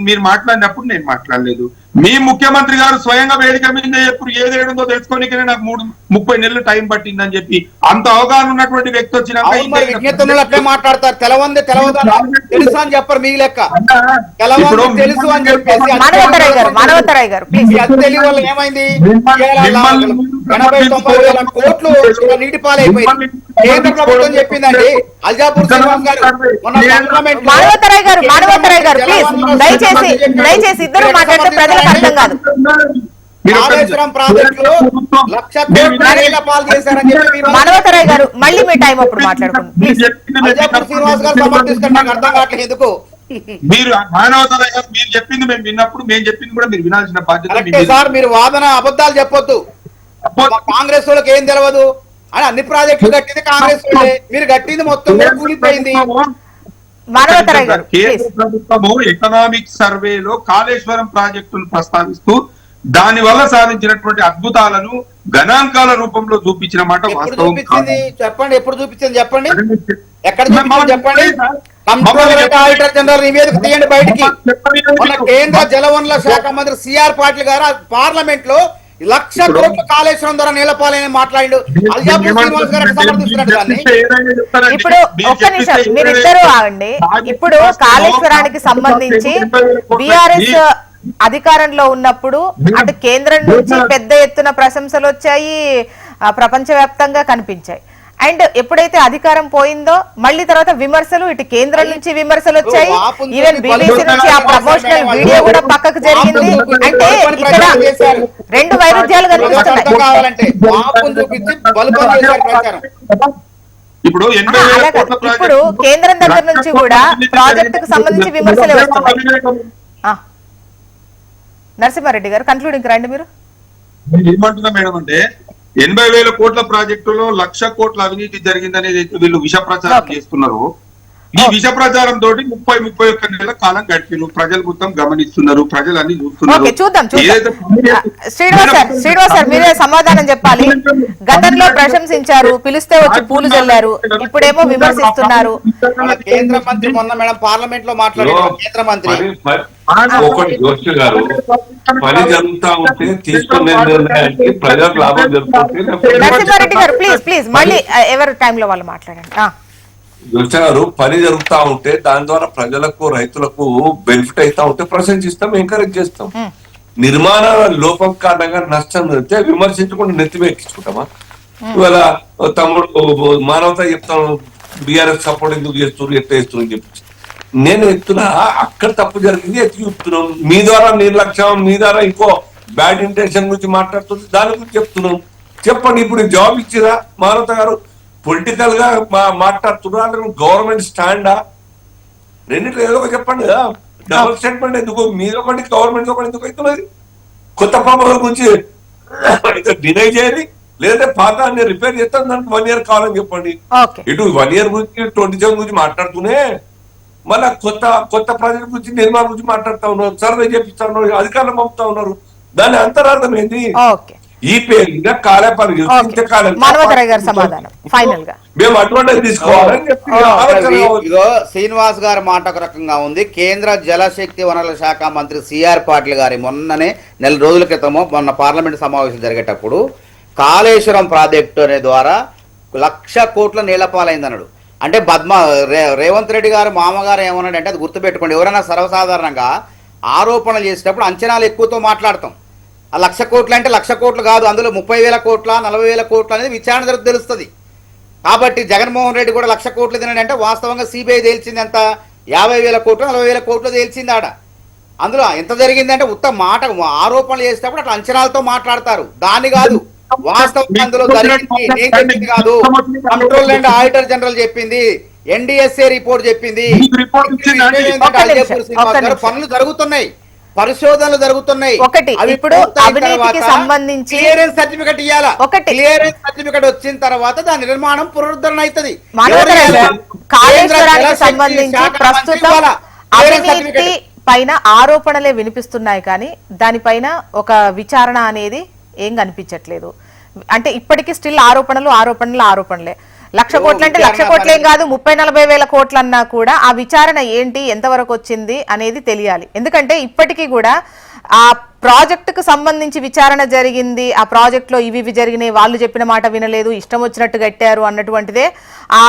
మీరు మాట్లాడినప్పుడు నేను మాట్లాడలేదు. మీ ముఖ్యమంత్రి గారు స్వయంగా వేదిక మీద ఎప్పుడు ఏది ఏడుందో తెలుసుకోనికే నాకు 30 నెలలు టైం పట్టిందని చెప్పి అంత అవగాహన ఉన్నటువంటి వ్యక్తి వచ్చినాక మాట్లాడతారు. తెలవంది తెలుసు అని చెప్పరు, మీ లెక్క తెలవంది తెలుసు అని చెప్పేసి ఏమైంది? 80-90 వేల కోట్లు నీటి పాలైపోయింది. కేంద్ర ప్రభుత్వం చెప్పిందండి. అల్జాపూర్ శ్రీనివాస్ గారు దయచేసి ఇద్దరు మాట్లాడితే ప్రజలకు అర్థం కాదు. కాళేశ్వరం ప్రాజెక్టులో 1,00,00,000 పాలు చేశారని చెప్పి మానవతరాయ్ గారు మళ్ళీ మీ టైం అప్పుడు మాట్లాడుకుందాం. అల్జాపూర్ శ్రీనివాస్ గారు సమర్థిస్తారు, నాకు అర్థం కావట్లేదు ఎందుకు. మీరు మానవతరాయ్ గారు మీరు చెప్పింది మేము విన్నప్పుడు మేము చెప్పింది కూడా మీరు వినాల్సిన బాధ్యత సార్. మీరు వాదన అబద్ధాలు చెప్పొద్దు. కాంగ్రెస్ వాళ్ళకి ఏం తెలియదు అని అన్ని ప్రాజెక్టులు కట్టింది కాంగ్రెస్ వాళ్ళే, మీరు కట్టింది మొత్తం కూలిపోయింది. కేంద్ర ప్రభుత్వము ఎకనామిక్ సర్వేలో కాళేశ్వరం ప్రాజెక్టును ప్రస్తావిస్తూ దాని వల్ల సాధించినటువంటి అద్భుతాలను గణాంకాల రూపంలో చూపించిన మాట వాస్తవం. చెప్పండి, ఎప్పుడు చూపించింది చెప్పండి, ఎక్కడ చూపించింది చెప్పండి. కంప్ట్రోలర్ ఆడిటర్ జనరల్ నివేదిక తీయండి బయటికి. మన కేంద్ర జలవనరుల శాఖ మంత్రి సిఆర్ పాటిల్ గారు పార్లమెంట్ లో లక్ష కోట్ల కాళేశ్వరం ద్వారా నీలపాలని మాట్లాడు అల్జాపూర్ శ్రీనివాస్ గారు సమర్థిస్తున్నాడు దాన్ని. ఇప్పుడు ఒక్క నిమిషం మీరిద్దరూ ఆగండి. ఇప్పుడు కాళేశ్వరానికి సంబంధించి బీఆర్ఎస్ అధికారంలో ఉన్నప్పుడు అటు కేంద్రం నుంచి పెద్ద ఎత్తున ప్రశంసలు వచ్చాయి, ప్రపంచవ్యాప్తంగా కనిపించాయి. అండ్ ఎప్పుడైతే అధికారం పోయిందో మళ్ళీ తర్వాత విమర్శలు, ఇటు కేంద్రం నుంచి విమర్శలు వచ్చాయి, ఈవెన్ బీబీసీ నుంచి ఆ ప్రమోషనల్ వీడియో కూడా పక్కకు జరిగింది. అంటే ఇక్కడ రెండు వైరుధ్యాలు కనిపిస్తున్నాయి. ఇప్పుడు కేంద్రం దగ్గర నుంచి కూడా ప్రాజెక్టుకు సంబంధించి విమర్శలు వస్తున్నాయి. నరసింహారెడ్డి గారు కన్క్లూడింగ్ రండి మీరు. ఏమంటున్నా మేడం అంటే 80,000 కోట్ల ప్రాజెక్టులో 1,00,000 కోట్ల అవినీతి జరిగిందనేది వీళ్ళు విష ప్రచారం చేస్తున్నారు. ఈ విష ప్రచారం తోటి 30-31 నెలల కాలం గడిపారు. ప్రజలు మొత్తం గమనిస్తున్నారు, ప్రజలు అన్ని చూస్తున్నారు. చూద్దాం శ్రీనివాస్ సార్ మీరే సమాధానం చెప్పాలి. గతంలో ప్రశంసించారు, పిలిస్తే వచ్చి పూలు చల్లారు, ఇప్పుడేమో విమర్శిస్తున్నారు. కేంద్ర మంత్రి మొన్న మేడం పార్లమెంట్ లో మాట్లాడారు. కేంద్ర మంత్రి ఒకటి జోషి గారు, పని జరుగుతా ఉంటే తీసుకునే నిర్ణయానికి ప్రజలకు లాభం జరుగుతుంది. నరసింహారెడ్డి గారు ప్లీజ్ ప్లీజ్ మళ్ళీ ఎవరి టైంలో వాళ్ళు మాట్లాడండి. జోషి గారు, పని జరుగుతా ఉంటే దాని ద్వారా ప్రజలకు రైతులకు బెనిఫిట్ అవుతా ఉంటే ప్రశంసిస్తాం, ఎంకరేజ్ చేస్తాం. నిర్మాణ లోపం కారణంగా నష్టం జరిగితే విమర్శించకుండా నెత్తిమెక్కించుకుంటామా? ఇవాళ తమ్ముడు మానవత చెప్తాను, బీఆర్ఎస్ సపోర్ట్ ఎందుకు చేస్తున్నారు, ఎట్లా చేస్తున్నారు అని చెప్పి నేను ఎత్తున్నా. అక్కడ తప్పు జరిగింది ఎత్తి చూపుతున్నాం. మీ ద్వారా నిర్లక్ష్యం, మీ ద్వారా ఇంకో బ్యాడ్ ఇంటెన్షన్ గురించి మాట్లాడుతుంది, దాని గురించి చెప్తున్నాం. చెప్పండి, ఇప్పుడు జాబ్ ఇచ్చిరా మానవత గారు? పొలిటికల్ గా మాట్లాడుతున్నా అంటే గవర్నమెంట్ స్టాండా? రెండింటిలో ఏదో ఒక చెప్పండి కదా. డబుల్ స్టేట్మెంట్ ఎందుకు? మీదొకటి గవర్నమెంట్ ఒకటి ఎందుకు అవుతున్నది? కొత్త ప్రమాదం గురించి డినై చేయాలి, లేదంటే పాత అన్ని రిపేర్ చేస్తాను, దానికి 1 year కావాలని చెప్పండి. ఇటు 1 year గురించి 27 గురించి మాట్లాడుతూనే మళ్ళా కొత్త ప్రాజెక్ట్ గురించి, నిర్మాణం గురించి మాట్లాడుతూ ఉన్నారు, సర్వే చేపిస్తా ఉన్నారు, అధికారులు పంపుతా ఉన్నారు. దాని అంతరార్థం ఏంటి? ఈ పేరు మీద కాలే పని మేము అటువంటి తీసుకోవాలని చెప్పి శ్రీనివాస్ గారి మాట ఒక రకంగా ఉంది. కేంద్ర జలశక్తి వనరుల శాఖ మంత్రి సిఆర్ పాటిల్ గారి మొన్ననే నెల రోజుల క్రితము మొన్న పార్లమెంట్ సమావేశం జరిగేటప్పుడు కాళేశ్వరం ప్రాజెక్టు అనే ద్వారా 1,00,000 కోట్ల నీళ్లపాలైందన్నాడు. అంటే రేవంత్ రెడ్డి గారు మామగారు ఏమన్నాడు అంటే అది గుర్తుపెట్టుకోండి. ఎవరైనా సర్వసాధారణంగా ఆరోపణలు చేసేటప్పుడు అంచనాలు ఎక్కువతో మాట్లాడతాం. ఆ 1,00,000 కోట్లు అంటే 1,00,000 కోట్లు కాదు, అందులో 30,000 కోట్ల 40,000 కోట్లు అనేది విచారణ జరుగుతూ తెలుస్తుంది. కాబట్టి జగన్మోహన్ రెడ్డి కూడా 1,00,000 కోట్లు తినంటే వాస్తవంగా సిబిఐ తేల్చింది ఎంత? 50,000 కోట్లు 40,000 కోట్లు తేల్చింది ఆడ. అందులో ఎంత జరిగిందంటే ఉత్త మాట ఆరోపణలు చేసేటప్పుడు అట్లా అంచనాలతో మాట్లాడతారు, దాన్ని కాదు వాస్తవం అందులో జరిగింది. నేను చెప్పింది కాదు, కంట్రోల్ అండ్ ఆడిటర్ జనరల్ చెప్పింది, ఎన్డీఎస్ఏ రిపోర్ట్ చెప్పింది. పనులు జరుగుతున్నాయి, పరిశోధనలు జరుగుతున్నాయి. ఒకటి ఇప్పుడు అవినీతికి సంబంధించి క్లియరెన్స్ సర్టిఫికెట్ ఇవ్వాలా. క్లియరెన్స్ సర్టిఫికెట్ వచ్చిన తర్వాత దాని నిర్మాణం పునరుద్ధరణ అవుతుంది. కాళేశ్వరానికి సంబంధించి ప్రస్తుతం అవినీతి పైన ఆరోపణలే వినిపిస్తున్నాయి, కానీ దానిపైన ఒక విచారణ అనేది ఏం కనిపించట్లేదు. అంటే ఇప్పటికీ స్టిల్ ఆరోపణలే. 1,00,000 కోట్లు అంటే 1,00,000 కోట్లేం కాదు, 30-40 వేల కోట్లు అన్నా కూడా ఆ విచారణ ఏంటి, ఎంతవరకు వచ్చింది అనేది తెలియాలి. ఎందుకంటే ఇప్పటికీ కూడా ఆ ప్రాజెక్టుకు సంబంధించి విచారణ జరిగింది, ఆ ప్రాజెక్టులో ఇవి జరిగినాయి, వాళ్ళు చెప్పిన మాట వినలేదు, ఇష్టం వచ్చినట్టు కట్టారు అన్నటువంటిదే ఆ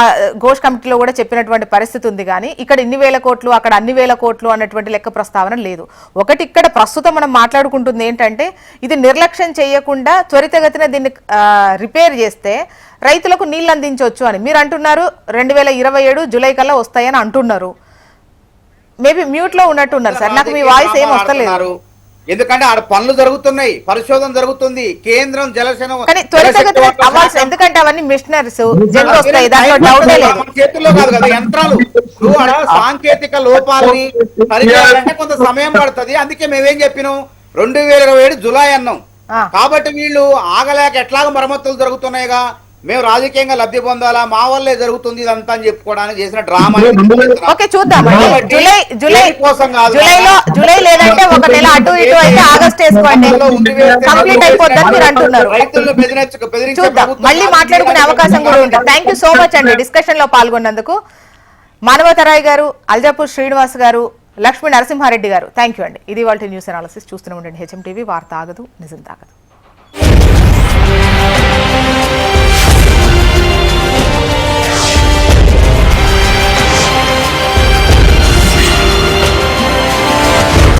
ఘోష్ కమిటీలో కూడా చెప్పినటువంటి పరిస్థితి ఉంది. కానీ ఇక్కడ ఇన్ని వేల కోట్లు, అక్కడ అన్ని వేల కోట్లు అన్నటువంటి లెక్క ప్రస్తావన లేదు. ఒకటి ఇక్కడ ప్రస్తుతం మనం మాట్లాడుకుంటుంది ఏంటంటే ఇది నిర్లక్ష్యం చేయకుండా త్వరితగతిన దీన్ని రిపేర్ చేస్తే రైతులకు నీళ్లు అందించవచ్చు అని మీరు అంటున్నారు. 2027 జూలై కల్లా వస్తాయని అంటున్నారు. మేబీ మ్యూట్ లో ఉన్నట్టున్నారు సార్, నాకు మీ వాయిస్ ఏం వస్తలేదు. ఎందుకంటే ఆడ పనులు జరుగుతున్నాయి, పరిశోధన జరుగుతుంది, కేంద్రం జలసేన ఎందుకంటే అవన్నీ మిషనరీస్ చేతుల్లో కాదు కదా యంత్రాలు. సాంకేతిక లోపాలని సరిచేయాలంటే కొంత సమయం పడుతుంది. అందుకే మేమేం చెప్పినాం, 2027 జూలై అన్నాం. కాబట్టి వీళ్ళు ఆగలేక ఎట్లాగ మరమ్మతులు జరుగుతున్నాయిగా, మేము రాజకీయంగా లబ్ధి పొందాలా, మా వల్లే జరుగుతుంది ఇదంతా అని చెప్పుకోవడానికి చేసిన డ్రామా. ఓకే చూద్దాం, జూలై లేదంటే ఒక నెల అటు ఇటు అయితే ఆగస్ట్ వేసుకోండి, కంప్లీట్ అయిపోతుందని మీరు అంటున్నారు. రైతులను బెదిరించి మళ్ళీ మాట్లాడుకునే అవకాశం కూడా ఉంటుంది. థ్యాంక్ యూ సో మచ్ అండి డిస్కషన్ లో పాల్గొన్నందుకు. మానవతరాయ్ గారు, అల్జాపూర్ శ్రీనివాస్ గారు, లక్ష్మీ నరసింహారెడ్డి గారు, థ్యాంక్ యూ అండి. ఇది వాళ్ళ న్యూస్ అనాలిసిస్. చూస్తూనే ఉండండి హెచ్ఎం టీవీ. వార్త ఆగదు, నిజం తాగదు.